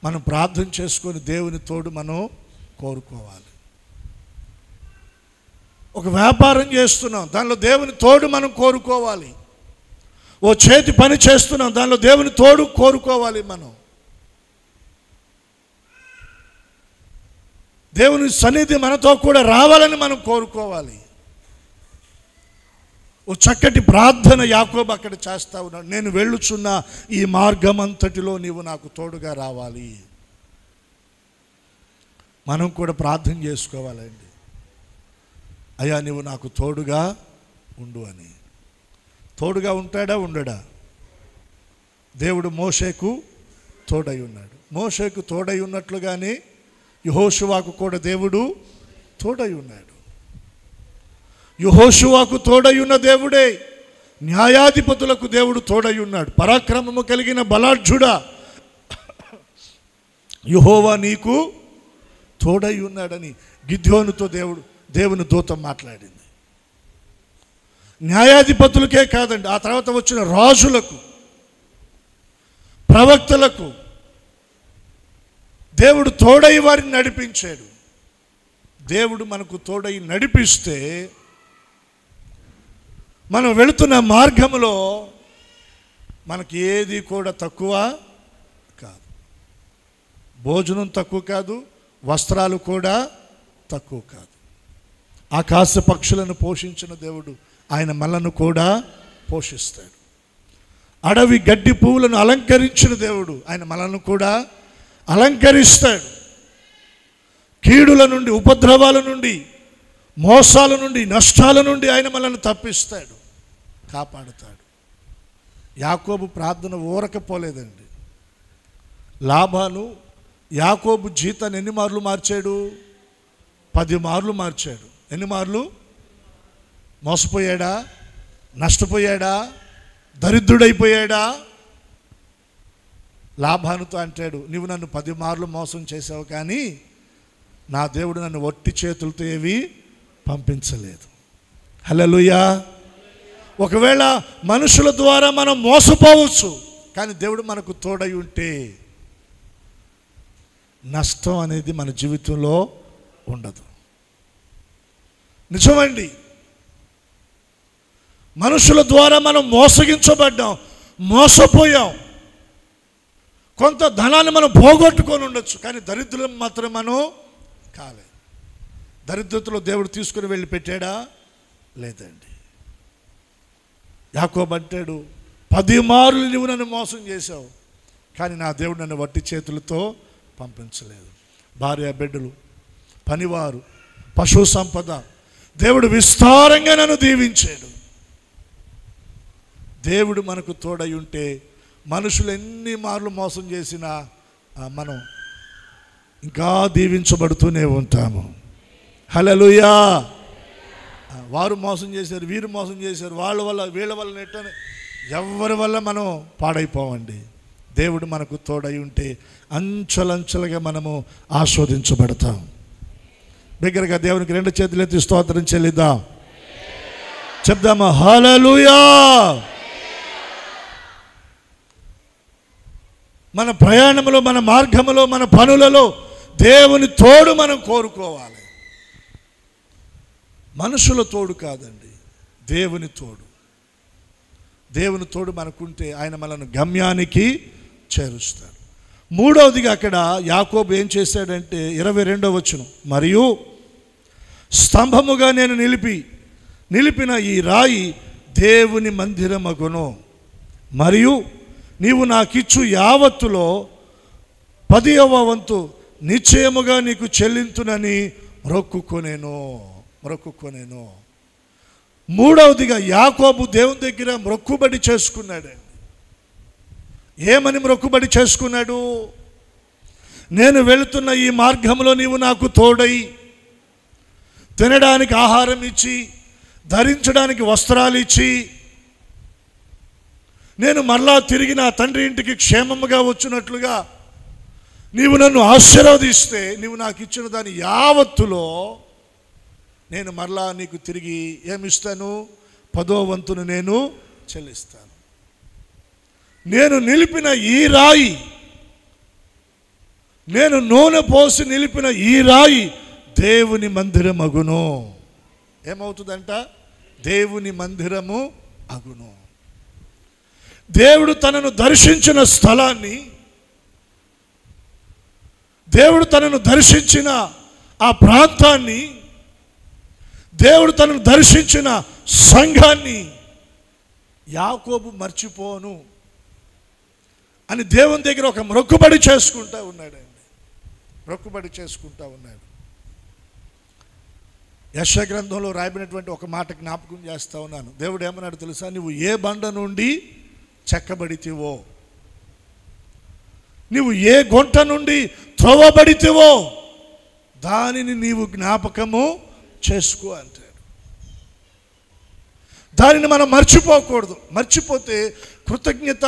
మనం ప్రార్థన చేసుకొని దేవుని తోడు మనం కోరుకోవాలి. ఒక వ్యాపారం చేస్తున్నాం, దానిలో దేవుని తోడు మనం కోరుకోవాలి. ఓ చేతి పని చేస్తున్నాం, దానిలో దేవుని తోడు కోరుకోవాలి. మనం దేవుని సన్నిధి మనతో కూడా రావాలని మనం కోరుకోవాలి. ఓ చక్కటి ప్రార్థన యాకోబు అక్కడ చేస్తా ఉన్నాడు. నేను వెళ్ళుచున్న ఈ మార్గం అంతటిలో నీవు నాకు తోడుగా రావాలి. మనం కూడా ప్రార్థన చేసుకోవాలండి. అయ్యా నీవు నాకు తోడుగా ఉండు అని. తోడుగా ఉంటాడా ఉండడా? దేవుడు మోషేకు తోడై ఉన్నాడు. మోషేకు తోడై ఉన్నట్లుగానే యెహోషువకు కూడా దేవుడు తోడై ఉన్నాడు. యెహోషువకు తోడై ఉన్న దేవుడే న్యాయాధిపతులకు దేవుడు తోడై ఉన్నాడు. పరాక్రమము కలిగిన బలాఢ్యుడా, యెహోవా నీకు తోడై ఉన్నాడని గిద్యోనుతో దేవుని దూత మాట్లాడింది. న్యాయాధిపతులకే కాదండి, ఆ తర్వాత వచ్చిన రాజులకు, ప్రవక్తలకు దేవుడు తోడై వారిని నడిపించాడు. దేవుడు మనకు తోడై నడిపిస్తే మనం వెళుతున్న మార్గంలో మనకి ఏది కూడా తక్కువ కాదు. భోజనం తక్కువ కాదు, వస్త్రాలు కూడా తక్కువ కాదు. ఆకాశ పక్షులను పోషించిన దేవుడు ఆయన మనలను కూడా పోషిస్తాడు. అడవి గడ్డి పువ్వులను అలంకరించిన దేవుడు ఆయన మనలను కూడా అలంకరిస్తాడు. కీడుల నుండి, ఉపద్రవాల నుండి, మోసాల నుండి, నష్టాల నుండి ఆయన మనల్ని తప్పిస్తాడు, కాపాడుతాడు. యాకోబు ప్రార్థన ఊరకపోలేదండి. లాబాను యాకోబు జీతాన్ని ఎన్ని మార్లు మార్చాడు? 10 మార్లు మార్చాడు. ఎన్ని మార్లు? మోసపోయాడా? నష్టపోయాడా? దరిద్రుడైపోయాడా? లాబానుతో అంటాడు, నీవు నన్ను 10 మార్లు మోసం చేసావు, కానీ నా దేవుడు నన్ను ఒట్టి చేతులతో ఏవి పంపించలేదు. హల్లెలూయా. ఒకవేళ మనుషుల ద్వారా మనం మోసపోవచ్చు, కానీ దేవుడు మనకు తోడై ఉంటే నష్టం అనేది మన జీవితంలో ఉండదు. నిజమండి. మనుషుల ద్వారా మనం మోసగించబడ్డాం, మోసపోయాం. కొంత ధనాన్ని మనం పోగొట్టుకొని ఉండొచ్చు, కానీ దరిద్రం మాత్రం మనం కాలేదు. దరిద్రతలో దేవుడు తీసుకుని వెళ్ళి పెట్టాడా? లేదండి. యాకోబు అంటాడు, 10 మార్లు నువ్వు నన్ను మోసం చేశావు, కానీ నా దేవుడు నన్ను వట్టి చేతులతో పంపించలేదు. భార్య, బిడ్డలు, పనివారు, పశు సంపద, దేవుడు విస్తారంగా నన్ను దీవించాడు. దేవుడు మనకు తోడై ఉంటే మనుషులు ఎన్ని మార్లు మోసం చేసినా మనం ఇంకా దీవించబడుతూనే ఉంటాము. హల్లెలూయా. వారు మోసం చేశారు, వీరు మోసం చేశారు, వాళ్ళ వల్ల వీళ్ళ వల్ల నెట్టని ఎవరి వల్ల మనం పాడైపోవండి. దేవుడు మనకు తోడై ఉంటే అంచెలంచెలుగా మనము ఆస్వాదించబడతాం. బిగ్గరగా దేవునికి 2 చేతులు ఎత్తి స్తోత్రం చెల్లిద్దాం. చెప్దామా? హల్లెలూయా. మన ప్రయాణంలో, మన మార్గంలో, మన పనులలో దేవుని తోడు మనం కోరుకోవాలి. మనుషుల తోడు కాదండి, దేవుని తోడు. దేవుని తోడు మనకుంటే ఆయన మనల్ని గమ్యానికి చేరుస్తాడు. మూడవదిగా అక్కడ యాకోబు ఏం చేశాడంటే 22వ వచనం, మరియు స్తంభముగా నేను నిలిపిన ఈ రాయి దేవుని మందిరమగును, మరియు నీవు నాకిచ్చు యావత్తులో 10వ వంతు నిశ్చయముగా నీకు చెల్లింతునని మొక్కుకొనేను. మూడవదిగా యాకోబు దేవుని దగ్గర మొక్కుబడి చేసుకున్నాడండి. ఏమని మొక్కుబడి చేసుకున్నాడు? నేను వెళుతున్న ఈ మార్గంలో నీవు నాకు తోడై, తినడానికి ఆహారం ఇచ్చి, ధరించడానికి వస్త్రాలు ఇచ్చి, నేను మరలా తిరిగి నా తండ్రి ఇంటికి క్షేమముగా వచ్చినట్లుగా నీవు నన్ను ఆశీర్వదిస్తే, నీవు నాకు ఇచ్చిన దాని యావత్తులో నేను మరలా నీకు తిరిగి ఏమిస్తాను? 10వ వంతును నేను చెల్లిస్తాను. నేను నిలిపిన ఈ రాయి, నేను నూనె పోసి నిలిపిన ఈ రాయి దేవుని మందిరం అగును. ఏమవుతుందంట? దేవుని మందిరము అగును. దేవుడు తనను దర్శించిన స్థలాన్ని, దేవుడు తనను దర్శించిన ఆ ప్రాంతాన్ని, దేవుడు తనను దర్శించిన సంఘాన్ని యాకోబు మర్చిపోను అని దేవుని దగ్గర ఒక మొక్కుబడి చేసుకుంటా ఉన్నాడండి. మొక్కుబడి చేసుకుంటా ఉన్నాడు. యెషయా గ్రంథంలో రాయబడినటువంటి ఒక మాట జ్ఞాపకం చేస్తా ఉన్నాను. దేవుడు ఏమన్నాడు తెలుసా? నువ్వు ఏ బండ నుండి చెక్కబడితివో, నువ్వు ఏ గుంట నుండి త్రోవబడితివో దానిని నీవు జ్ఞాపకము చేసుకో అంటాడు. దానిని మనం మర్చిపోకూడదు. మర్చిపోతే కృతజ్ఞత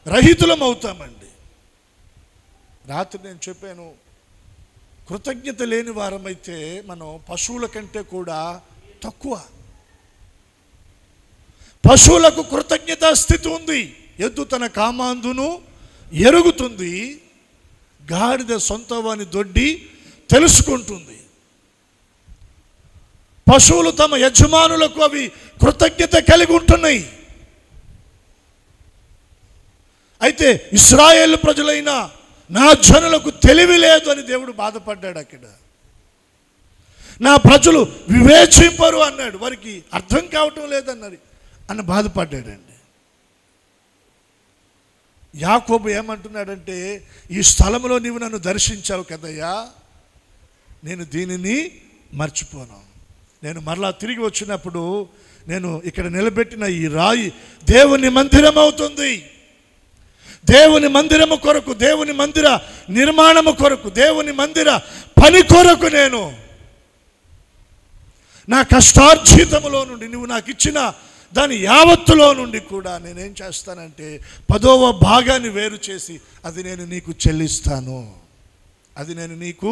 రహితులం అవుతామండి. రాత్రి నేను చెప్పాను, కృతజ్ఞత లేని వారమైతే మనం పశువుల కంటే కూడా తక్కువ. పశువులకు కృతజ్ఞత స్థితి ఉంది. ఎద్దు తన కామాందును ఎరుగుతుంది, గాడిద సొంతవాని దొడ్డి తెలుసుకుంటుంది. పశువులు తమ యజమానులకు అవి కృతజ్ఞత కలిగి ఉంటున్నాయి. అయితే ఇశ్రాయేలు ప్రజలైన నా జనులకు తెలివి లేదు అని దేవుడు బాధపడ్డాడు. అక్కడ నా ప్రజలు వివేచింపరు అన్నాడు, వారికి అర్థం కావటం లేదన్నది అని బాధపడ్డాడండి. యాకోబు ఏమంటున్నాడంటే, ఈ స్థలంలో నీవు నన్ను దర్శించావు కదయ్యా, నేను దీనిని మర్చిపోను. నేను మరలా తిరిగి వచ్చినప్పుడు నేను ఇక్కడ నిలబెట్టిన ఈ రాయి దేవుని మందిరం అవుతుంది. దేవుని మందిరము కొరకు, దేవుని మందిర నిర్మాణము కొరకు, దేవుని మందిర పని కొరకు నేను నా కష్టార్జితములో నుండి, నువ్వు నాకు ఇచ్చిన దాని యావత్తులో నుండి కూడా నేనేం చేస్తానంటే 10వ భాగాన్ని వేరు చేసి అది నేను నీకు చెల్లిస్తాను, అది నేను నీకు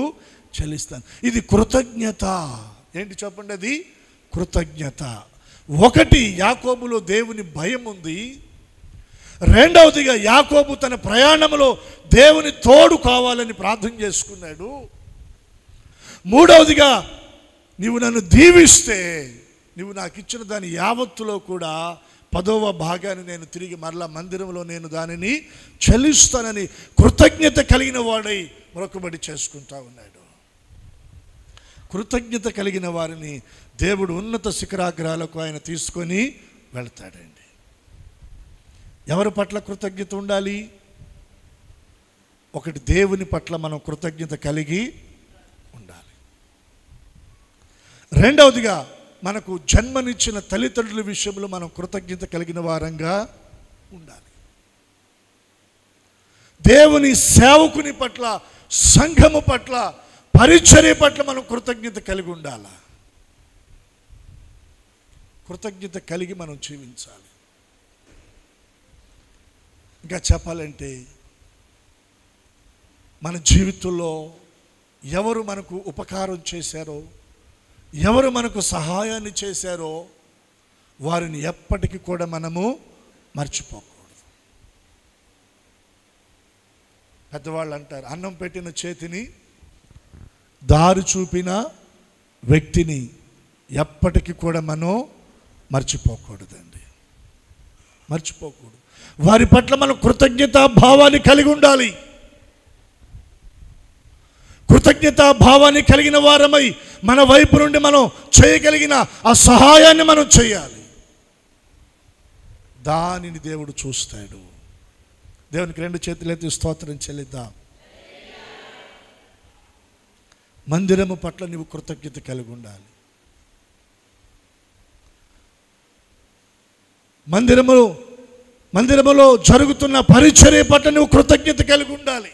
చెల్లిస్తాను. ఇది కృతజ్ఞత. ఏంటి చెప్పండి? అది కృతజ్ఞత. ఒకటి, యాకోబులో దేవుని భయం ఉంది. రెండవదిగా యాకోబు తన ప్రయాణంలో దేవుని తోడు కావాలని ప్రార్థన చేసుకున్నాడు. మూడవదిగా, నీవు నన్ను దీవిస్తే నువ్వు నాకు ఇచ్చిన దాని యావత్తులో కూడా 10వ భాగాన్ని నేను తిరిగి మరలా మందిరంలో నేను దానిని చెల్లిస్తానని కృతజ్ఞత కలిగిన వాడై మొక్కుబడి చేసుకుంటా ఉన్నాడు. కృతజ్ఞత కలిగిన వారిని దేవుడు ఉన్నత శిఖరాగ్రాలకు ఆయన తీసుకొని వెళ్తాడండి. ఎవరి పట్ల కృతజ్ఞత ఉండాలి? ఒకటి, దేవుని పట్ల మనం కృతజ్ఞత కలిగి ఉండాలి. రెండవదిగా, మనకు జన్మనిచ్చిన తల్లిదండ్రుల విషయంలో మనం కృతజ్ఞత కలిగిన వారంగా ఉండాలి. దేవుని సేవకుని పట్ల, సంఘము పట్ల, పరిచర్య పట్ల మనం కృతజ్ఞత కలిగి ఉండాలి. కృతజ్ఞత కలిగి మనం జీవించాలి. ఇంకా చెప్పాలంటే, మన జీవితంలో ఎవరు మనకు ఉపకారం చేశారో, ఎవరు మనకు సహాయాన్ని చేశారో వారిని ఎప్పటికీ కూడా మనము మర్చిపోకూడదు. పెద్దవాళ్ళు అంటారు, అన్నం పెట్టిన చేతిని, దారి చూపిన వ్యక్తిని ఎప్పటికీ కూడా మనం మర్చిపోకూడదండి. మర్చిపోకూడదు. వారి పట్ల మనం కృతజ్ఞతా భావాన్ని కలిగి ఉండాలి. కృతజ్ఞతా భావాన్ని కలిగిన వారమై మన వైపు నుండి మనం చేయగలిగిన ఆ సహాయాన్ని మనం చేయాలి. దానిని దేవుడు చూస్తాడు. దేవునికి 2 చేతులెత్తి స్తోత్రం చెల్లిద్దాం. మందిరము పట్ల నీవు కృతజ్ఞత కలిగి ఉండాలి. మందిరములో జరుగుతున్న పరిచర్య పట్ల నువ్వు కృతజ్ఞత కలిగి ఉండాలి.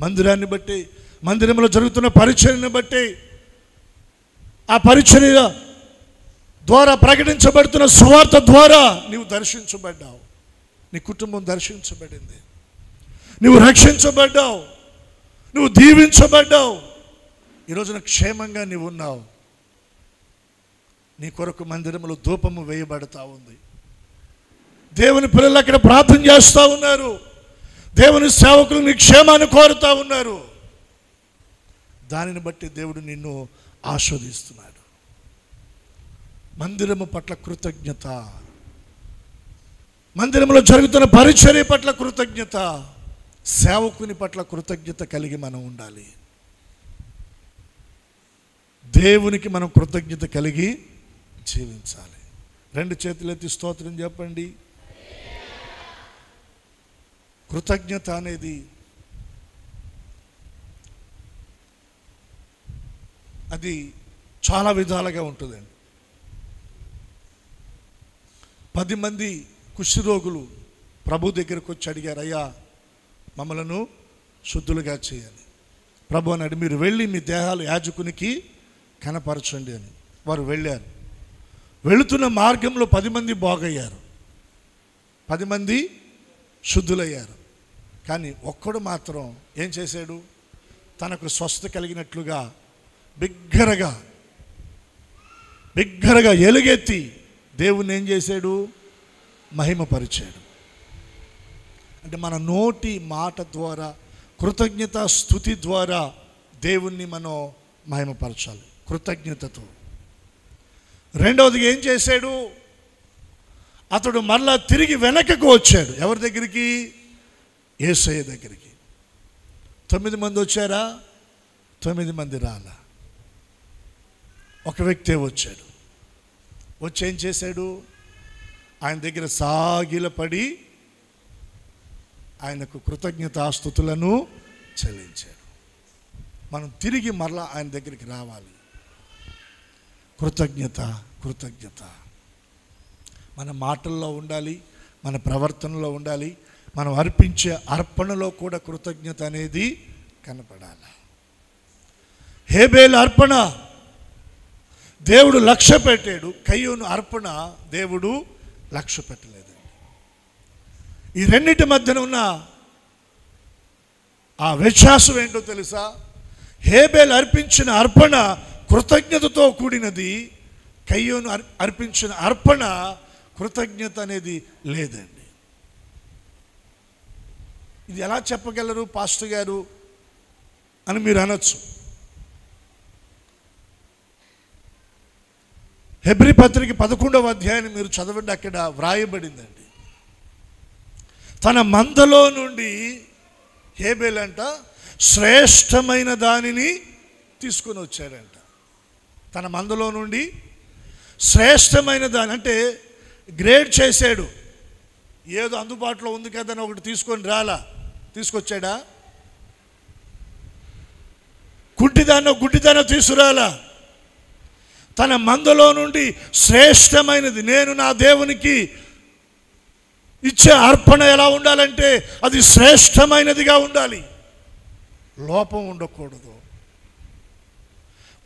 మందిరాన్ని బట్టి, మందిరంలో జరుగుతున్న పరిచర్యను బట్టి, ఆ పరిచర్య ద్వారా ప్రకటించబడుతున్న సువార్త ద్వారా నీవు దర్శించబడ్డావు, నీ కుటుంబం దర్శించబడింది, నువ్వు రక్షించబడ్డావు, నువ్వు దీవించబడ్డావు, ఈరోజున క్షేమంగా నీవు ఉన్నావు. నీ కొరకు మందిరంలో ధూపము వేయబడతా ఉంది. దేవుని పిల్లలు అక్కడ ప్రార్థన చేస్తూ ఉన్నారు. దేవుని సేవకులు నీ క్షేమాన్ని కోరుతూ ఉన్నారు. దానిని బట్టి దేవుడు నిన్ను ఆస్వాదిస్తున్నాడు. మందిరము పట్ల కృతజ్ఞత, మందిరంలో జరుగుతున్న పరిచర్య పట్ల కృతజ్ఞత, సేవకుని పట్ల కృతజ్ఞత కలిగి మనం ఉండాలి. దేవునికి మనం కృతజ్ఞత కలిగి జీవించాలి. 2 చేతులెత్తి స్తోత్రం చెప్పండి. కృతజ్ఞత అనేది అది చాలా విధాలుగా ఉంటుందండి. 10 మంది కుష్ఠరోగులు ప్రభు దగ్గరకు వచ్చి అడిగారు, అయ్యా మమ్మలను శుద్ధులుగా చేయాలి. ప్రభు అన్నాడు, మీరు వెళ్ళి మీ దేహాలు యాజకునికి కనపరచండి అని. వారు వెళ్ళారు. వెళుతున్న మార్గంలో 10 మంది బాగయ్యారు, 10 మంది శుద్ధులయ్యారు. కానీ ఒక్కడు మాత్రం ఏం చేశాడు? తనకు స్వస్థత కలిగినట్లుగా బిగ్గరగా ఎలుగెత్తి దేవుణ్ణి ఏం చేశాడు? మహిమపరిచాడు. అంటే మన నోటి మాట ద్వారా, కృతజ్ఞత స్తుతి ద్వారా దేవుణ్ణి మనం మహిమపరచాలి కృతజ్ఞతతో. రెండవదిగా ఏం చేశాడు? అతడు మరలా తిరిగి వెనకకు వచ్చాడు. ఎవరి దగ్గరికి? యేసయ్య దగ్గరికి. 9 మంది వచ్చారా? 9 మంది రాలా. ఒక వ్యక్తే వచ్చాడు. వచ్చి ఏం చేశాడు? ఆయన దగ్గర సాగిలపడి ఆయనకు కృతజ్ఞతాస్తుతులను చెల్లించాడు. మనం తిరిగి మరలా ఆయన దగ్గరికి రావాలి. కృతజ్ఞత మన మాటల్లో ఉండాలి, మన ప్రవర్తనలో ఉండాలి, మనం అర్పించే అర్పణలో కూడా కృతజ్ఞత అనేది కనపడాలి. హేబేలు అర్పణ దేవుడు లక్ష్య పెట్టాడు, కయ్యూను అర్పణ దేవుడు లక్ష్య పెట్టలేదండి. ఈ రెండింటి మధ్యన ఉన్న ఆ వ్యత్యాసం ఏంటో తెలుసా? హేబేలు అర్పించిన అర్పణ కృతజ్ఞతతో కూడినది, కయ్యూను అర్పించిన అర్పణ కృతజ్ఞత అనేది లేదండి. ఇది ఎలా చెప్పగలరు పాస్టర్ గారు అని మీరు అనొచ్చు. హెబ్రీ పత్రిక 11వ అధ్యాయాన్ని మీరు చదవండి. అక్కడ వ్రాయబడిందండి, తన మందలో నుండి హేబేలంట శ్రేష్టమైన దానిని తీసుకొని వచ్చాడంట. తన మందలో నుండి శ్రేష్టమైన దాని అంటే గ్రేడ్ చేశాడు. ఏదో అందుబాటులో ఉంది కదని ఒకటి తీసుకొని రాలా, తీసుకొచ్చాడా? గుడ్డిదానో తీసుకురాలా. తన మందలో నుండి శ్రేష్టమైనది, నేను నా దేవునికి ఇచ్చే అర్పణ ఎలా ఉండాలంటే అది శ్రేష్టమైనదిగా ఉండాలి. లోపం ఉండకూడదు,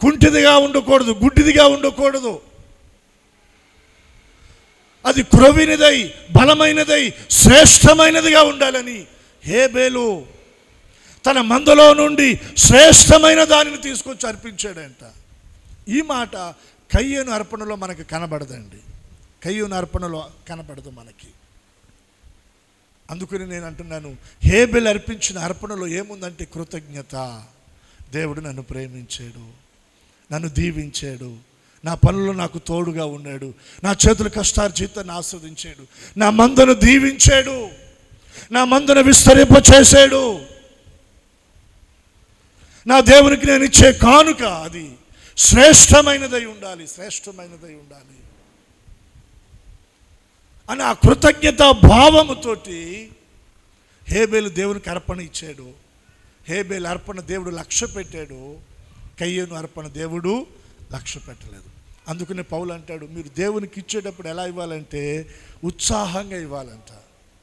కుంటిదిగా ఉండకూడదు, గుడ్డిదిగా ఉండకూడదు. అది క్రొవ్వినదై బలమైనదై శ్రేష్టమైనదిగా ఉండాలని హేబేలు తన మందలో నుండి శ్రేష్టమైన దానిని తీసుకొచ్చి అర్పించాడంట. ఈ మాట కయ్యూను అర్పణలో మనకు కనబడదండి. కయ్యూను అర్పణలో కనబడదు మనకి. అందుకని నేను అంటున్నాను, హేబేలు అర్పించిన అర్పణలో ఏముందంటే కృతజ్ఞత. దేవుడు నన్ను ప్రేమించాడు, నన్ను దీవించాడు, నా పనుల్లో నాకు తోడుగా ఉన్నాడు, నా చేతుల కష్టార్జితాన్ని ఆస్వాదించాడు, నా మందను దీవించాడు, నా మందను విస్తరింపచేశాడు. నా దేవునికి నేను ఇచ్చే కానుక అది శ్రేష్టమైనదై ఉండాలి, శ్రేష్టమైనదై ఉండాలి అని ఆ కృతజ్ఞత భావముతోటి హేబేలు దేవునికి అర్పణ ఇచ్చాడు. హేబేలు అర్పణ దేవుడు లక్ష్య పెట్టాడు, కయ్యూను అర్పణ దేవుడు లక్ష్య పెట్టలేదు. అందుకనే పౌలు అంటాడు, మీరు దేవునికి ఇచ్చేటప్పుడు ఎలా ఇవ్వాలంటే ఉత్సాహంగా ఇవ్వాలంట.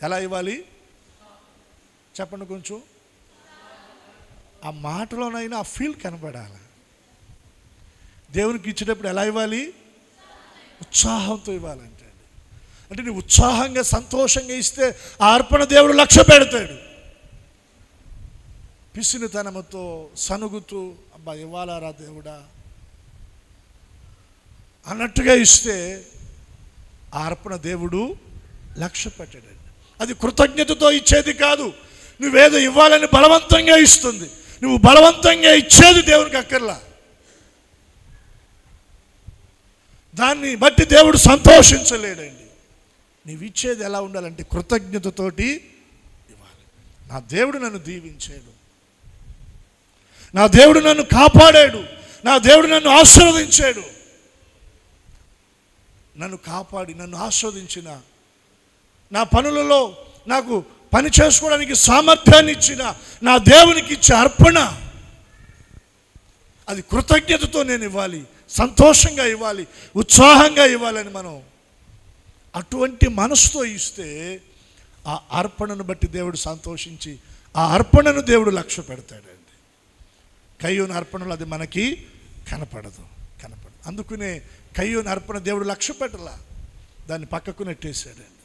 ఎలా ఇవ్వాలి చెప్పండి కొంచెం. ఆ మాటలోనైనా ఆ ఫీల్ కనబడాలి. దేవునికి ఇచ్చేటప్పుడు ఎలా ఇవ్వాలి? ఉత్సాహంతో ఇవ్వాలంటే. అంటే నువ్వు ఉత్సాహంగా సంతోషంగా ఇస్తే ఆ అర్పణ దేవుడు లక్ష్య పెడతాడు. పిసినితనముతో సనుగుతూ అబ్బా ఇవ్వాలారా దేవుడా అన్నట్టుగా ఇస్తే ఆ అర్పణ దేవుడు లక్ష్య పెట్టాడండి. అది కృతజ్ఞతతో ఇచ్చేది కాదు. నువ్వేదో ఇవ్వాలని బలవంతంగా ఇస్తుంది. నువ్వు బలవంతంగా ఇచ్చేది దేవునికి అక్కర్లా. దాన్ని బట్టి దేవుడు సంతోషించలేడండి. నీవు ఇచ్చేది ఎలా ఉండాలంటే కృతజ్ఞతతోటి ఇవ్వాలి. నా దేవుడు నన్ను దీవించాడు, నా దేవుడు నన్ను కాపాడాడు, నా దేవుడు నన్ను ఆశీర్వదించాడు. నన్ను కాపాడి నన్ను ఆస్వాదించిన, నా పనులలో నాకు పని చేసుకోవడానికి సామర్థ్యాన్ని ఇచ్చిన నా దేవునికి ఇచ్చే అర్పణ అది కృతజ్ఞతతో నేను ఇవ్వాలి, సంతోషంగా ఇవ్వాలి, ఉత్సాహంగా ఇవ్వాలని మనం అటువంటి మనసుతో ఇస్తే ఆ అర్పణను బట్టి దేవుడు సంతోషించి ఆ అర్పణను దేవుడు లక్ష్య పెడతాడండి. కయ్యూను అర్పణలు అది మనకి కనపడదు. అందుకనే కయ్యూను అర్పణ దేవుడు లక్ష్య పెట్టలా, దాన్ని పక్కకు నెట్టేశాడండి.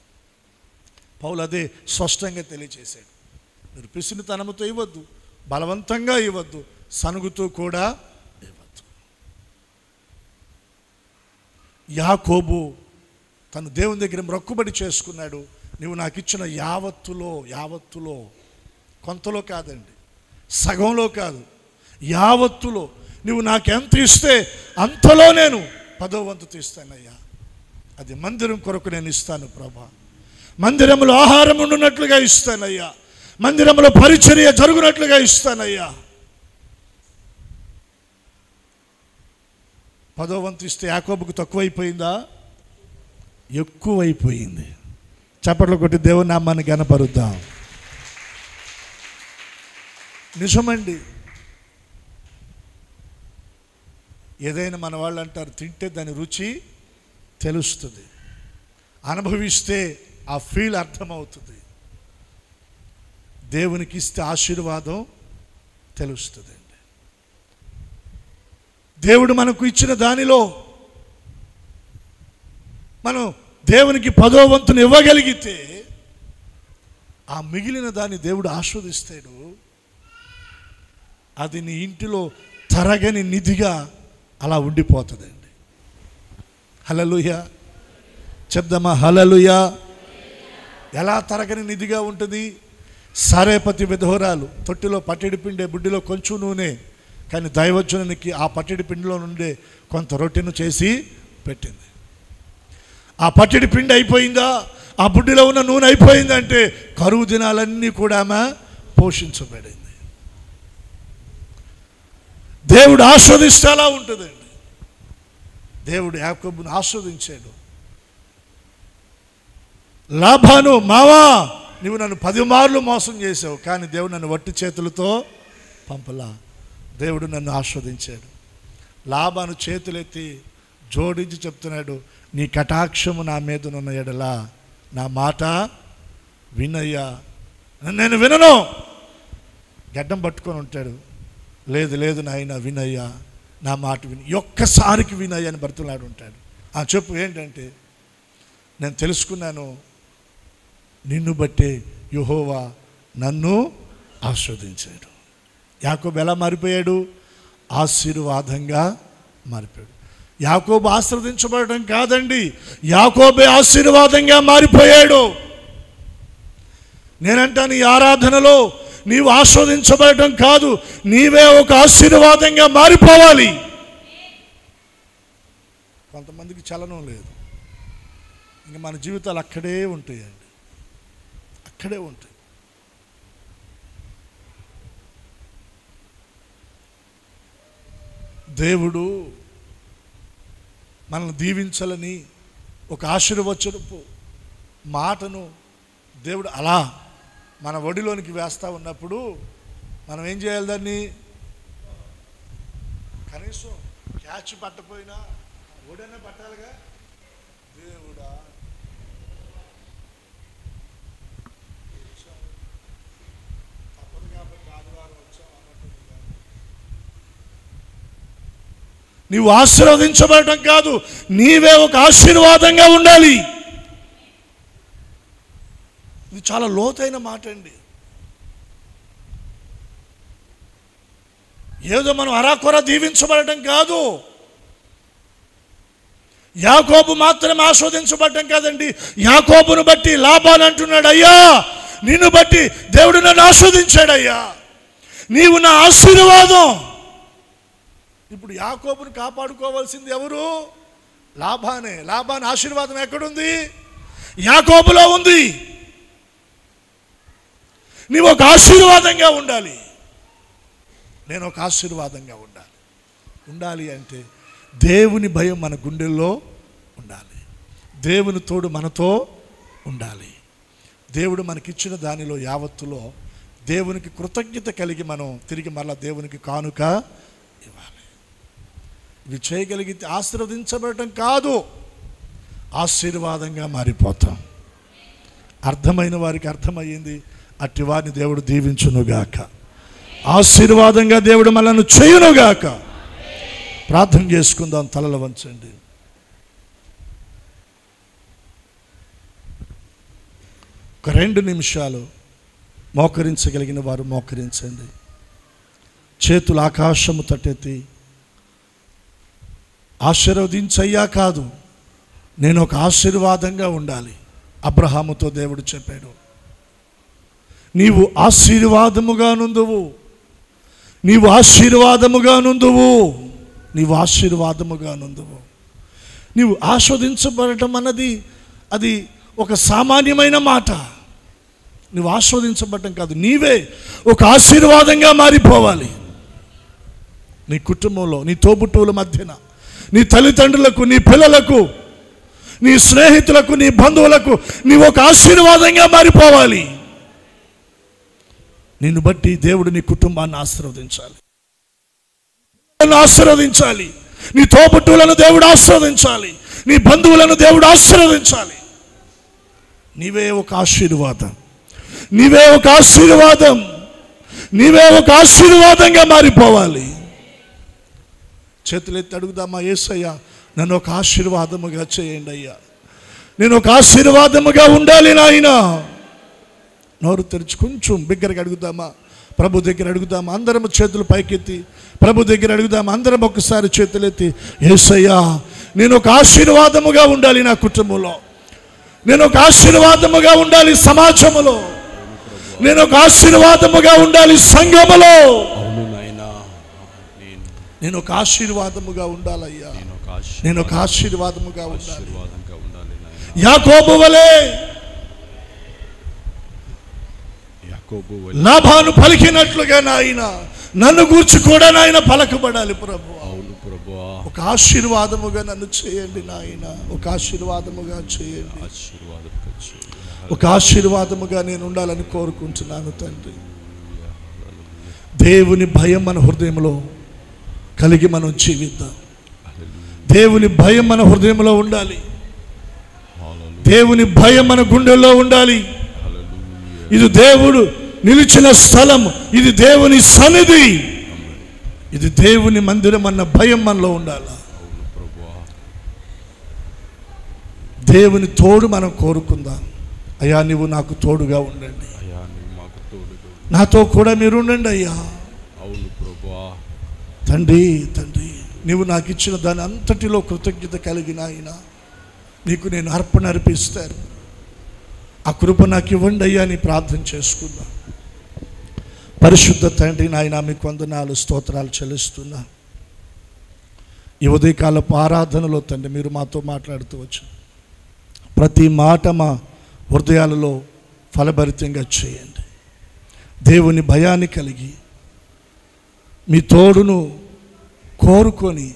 పౌలు అదే స్పష్టంగా తెలియచేశాడు. మీరు పిసినితనముతో ఇవ్వద్దు, బలవంతంగా ఇవ్వద్దు, సనుగుతూ కూడా ఇవ్వద్దు. యాకోబు తను దేవుని దగ్గర మొక్కుబడి చేసుకున్నాడు. నువ్వు నాకు ఇచ్చిన యావత్తులో కొంతలో కాదండి, సగంలో కాదు, యావత్తులో నువ్వు నాకు ఎంత ఇస్తే అంతలో నేను 10వ వంతు తీస్తానయ్యా. అది మందిరం కొరకు నేను ఇస్తాను ప్రభా. మందిరంలో ఆహారం ఉండునట్లుగా ఇస్తానయ్యా. మందిరంలో పరిచర్య జరుగునట్లుగా ఇస్తానయ్యా. 10వ వంతు ఇస్తే యాకోబుకు తక్కువైపోయిందా? ఎక్కువైపోయింది. చప్పట్లు కొట్టి దేవుని నామాన్ని ఘనపరుద్దాం. నిజమండి. ఏదైనా మన వాళ్ళు అంటారు, తింటే దాని రుచి తెలుస్తుంది, అనుభవిస్తే ఆ ఫీల్ అర్థమవుతుంది. దేవునికి ఇస్తే ఆశీర్వాదం తెలుస్తుంది అండి. దేవుడు మనకు ఇచ్చిన దానిలో మనం దేవునికి 10వ వంతును ఇవ్వగలిగితే ఆ మిగిలిన దాన్ని దేవుడు ఆస్వాదిస్తాడు. అది నీ ఇంటిలో తరగని నిధిగా అలా ఉండిపోతుందండి. హల్లెలూయా చెప్దామా? హల్లెలూయా. ఎలా తరగని నిధిగా ఉంటుంది? సారేపతి విధవరాలు తొట్టిలో పట్టెడి పిండే బుడ్డిలో కొంచెం నూనె, కానీ దైవజనునికి ఆ పట్టెడి పిండిలో నుండే కొంత రొట్టెను చేసి పెట్టింది. ఆ పట్టెడి పిండి అయిపోయిందా, ఆ బుడ్డిలో ఉన్న నూనె అయిపోయిందంటే కరువు దినాలన్నీ కూడా ఆమె పోషించబడింది. దేవుడు ఆస్వాదిస్తే అలా ఉంటుందండి. దేవుడు యాకోబును ఆస్వాదించాడు. లాబాను, మావా నువ్వు నన్ను 10 మార్లు మోసం చేసావు, కానీ దేవుడు నన్ను వట్టి చేతులతో పంపలా. దేవుడు నన్ను ఆస్వాదించాడు. లాబాను చేతులెత్తి జోడించి చెప్తున్నాడు, నీ కటాక్షము నా మీదనున్న ఎడలా నా మాట వినయ్యా. నేను వినను. గడ్డం పట్టుకొని ఉంటాడు. లేదు నాయన వినయ్యా, నా మాట విని, ఒక్కసారికి వినయ్యా అని బ్రతులాడు ఉంటాడు. చెప్పు ఏంటంటే, నేను తెలుసుకున్నాను, నిన్ను బట్టే యెహోవా నన్ను ఆస్వాదించాడు. యాకోబు ఎలా మారిపోయాడు? ఆశీర్వాదంగా మారిపోయాడు. యాకోబు ఆశీర్వదించబడటం కాదండి, యాకోబే ఆశీర్వాదంగా మారిపోయాడు. నేనంటాను, ఈ ఆరాధనలో నీవు ఆస్వాదించబడటం కాదు, నీవే ఒక ఆశీర్వాదంగా మారిపోవాలి. కొంతమందికి చలనం లేదు, ఇంక మన జీవితాలు అక్కడే ఉంటాయండి, అక్కడే ఉంటాయి. దేవుడు మనల్ని దీవించాలని ఒక ఆశీర్వచనపు మాటను దేవుడు అలా మన ఒడిలోనికి వేస్తూ ఉన్నప్పుడు మనం ఏం చేయాలి? దాన్ని కనీసం క్యాచ్ పట్టపోయినా ఒడైనా పట్టాలిగా. దేవుడా తప్పదు కాబట్టి ఆదివారం వచ్చాం అన్నట్టు నీవు ఆశీర్వదించబడటం కాదు, నీవే ఒక ఆశీర్వాదంగా ఉండాలి. ఇది చాలా లోతైన మాట అండి. ఏదో మనం అరాకొర దీవించబడటం కాదు. యాకోబు మాత్రమే ఆస్వాదించబడటం కాదండి, యాకోబును బట్టి లాబాను అంటున్నాడు, అయ్యా నిన్ను బట్టి దేవుడు నన్ను ఆస్వాదించాడయ్యా, నీవు నా ఆశీర్వాదం. ఇప్పుడు యాకోబును కాపాడుకోవాల్సింది ఎవరు? లాబానే. లాబాను ఆశీర్వాదం ఎక్కడుంది? యాకోబులో ఉంది. నీవు ఒక ఆశీర్వాదంగా ఉండాలి, నేను ఒక ఆశీర్వాదంగా ఉండాలి అంటే దేవుని భయం మన గుండెల్లో ఉండాలి, దేవుని తోడు మనతో ఉండాలి. దేవుడు మనకిచ్చిన దానిలో యావత్తులో దేవునికి కృతజ్ఞత కలిగి మనం తిరిగి మరలా దేవునికి కానుక ఇవ్వాలి. ఇవి చేయగలిగితే ఆశీర్వదించబడటం కాదు, ఆశీర్వాదంగా మారిపోతాం. అర్థమైన వారికి అర్థమయ్యింది. అట్టి వారిని దేవుడు దీవించునుగాక, ఆశీర్వాదంగా దేవుడు మనల్ని చేయునుగాక. ప్రార్థన చేసుకుందాం. తలలు వంచండి. ఒక 2 నిమిషాలు మోకరించగలిగిన వారు మోకరించండి. చేతులు ఆకాశము తట్టెత్తి, ఆశీర్వదించయ్యా కాదు, నేను ఒక ఆశీర్వాదంగా ఉండాలి. అబ్రహాముతో దేవుడు చెప్పాడు, నీవు ఆశీర్వాదముగా నుందువు, నీవు ఆశీర్వాదముగా నుందువు, నీవు ఆశీర్వాదముగా నుందువు. నీవు ఆస్వాదించబడటం అన్నది అది ఒక సామాన్యమైన మాట. నువ్వు ఆస్వాదించబడటం కాదు, నీవే ఒక ఆశీర్వాదంగా మారిపోవాలి. నీ కుటుంబంలో, నీ తోబుట్టువుల మధ్యన, నీ తల్లిదండ్రులకు, నీ పిల్లలకు, నీ స్నేహితులకు, నీ బంధువులకు నీవు ఒక ఆశీర్వాదంగా మారిపోవాలి. నిన్ను బట్టి దేవుడు నీ కుటుంబాన్ని ఆశీర్వదించాలి, ఆశీర్వదించాలి. నీ తోబుట్టువులను దేవుడు ఆశీర్వదించాలి, నీ బంధువులను దేవుడు ఆశీర్వదించాలి. నీవే ఒక ఆశీర్వాదం, నీవే ఒక ఆశీర్వాదం, నీవే ఒక ఆశీర్వాదంగా మారిపోవాలి. చేతులెత్తి అడుగుదామా, యేసయ్యా నన్ను ఒక ఆశీర్వాదముగా చేయండి అయ్యా, నేను ఒక ఆశీర్వాదముగా ఉండాలి నాయనా. నోరు తెరిచి కొంచెం బిగ్గరగా అడుగుదామా, ప్రభు దగ్గర అడుగుదామా. అందరం చేతులు పైకెత్తి ప్రభు దగ్గర అడుగుదామా. అందరం ఒక్కసారి చేతులెత్తి, యేసయ్యా నేను ఒక ఆశీర్వాదముగా ఉండాలి నా కుటుంబంలో, నేను ఒక ఆశీర్వాదముగా ఉండాలి సమాజములో, నేను ఒక ఆశీర్వాదముగా ఉండాలి సంఘములో, నేను ఒక ఆశీర్వాదముగా ఉండాలయ్యా, నేను ఒక ఆశీర్వాదముగా ఉండాలి. యాకోబు వలె లాబాను పలికినట్లుగా నాయన నన్ను గూర్చి కూడా నాయన పలకబడాలి ప్రభు. ఒక ఆశీర్వాదముగా నన్ను చేయండి నాయన, ఒక ఆశీర్వాదముగా చేయండి, ఒక ఆశీర్వాదముగా నేను ఉండాలని కోరుకుంటున్నాను తండ్రి. దేవుని భయం మన హృదయంలో కలిగి మనం జీవిద్దాం. దేవుని భయం మన హృదయంలో ఉండాలి, దేవుని భయం మన గుండెల్లో ఉండాలి. ఇది దేవుడు నిలిచిన స్థలం, ఇది దేవుని సన్నిధి, ఇది దేవుని మందిరం అన్న భయం మనలో ఉండాలి. దేవుని తోడు మనం కోరుకుందాం. అయ్యా నీవు నాకు తోడుగా ఉండండి, నాతో కూడా మీరు ఉండండి అయ్యా. తండ్రి తండ్రి నీవు నాకు ఇచ్చిన దాని అంతటిలో కృతజ్ఞత కలిగిన ఆయన నీకు నేను అర్పణ అర్పిస్తాను. ఆ కృప నాకు ఇవ్వండి అయ్యా అని ప్రార్థన చేసుకుందాం. పరిశుద్ధ తండ్రి నాయన మీకు వందనాలు స్తోత్రాలు చెల్లిస్తున్నా. ఈ ఉదయకాలపు ఆరాధనలో తండ్రి మీరు మాతో మాట్లాడుతూ వచ్చు. ప్రతి మాట మా హృదయాలలో ఫలభరితంగా చేయండి. దేవుని భయాన్ని కలిగి మీ తోడును కోరుకొని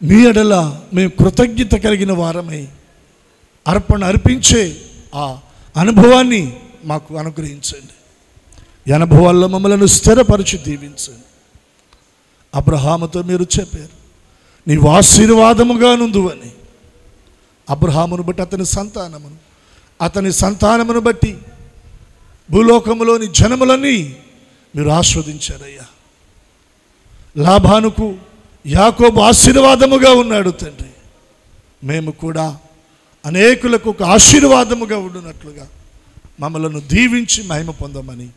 మీ ఎడల మేము కృతజ్ఞత కలిగిన వారమై అర్పణ అర్పించే ఆ అనుభవాన్ని మాకు అనుగ్రహించండి. ఈ అనుభవాల్లో మమ్మల్ని స్థిరపరిచి దీవించండి. అబ్రహాముతో మీరు చెప్పారు నీవు ఆశీర్వాదముగా నుందువని. అబ్రహామును బట్టి అతని సంతానమును బట్టి భూలోకములోని జనములన్నీ మీరు ఆస్వాదించారయ్యా. లాబానుకు యాకోబు ఆశీర్వాదముగా ఉన్నాడు తండ్రి. మేము కూడా అనేకులకు ఒక ఆశీర్వాదముగా ఉండునట్లుగా మమ్మలను దీవించి మహిమ పొందమని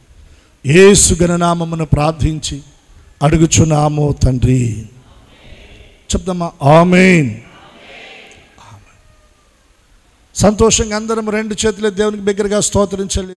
యేసు ఘననామమున ప్రార్థించి అడుగుచున్నాము తండ్రి. చెప్దామా ఆమేన్. సంతోషంగా అందరం 2 చేతుల దేవునికి బిగ్గరగా స్తోత్రించాలి.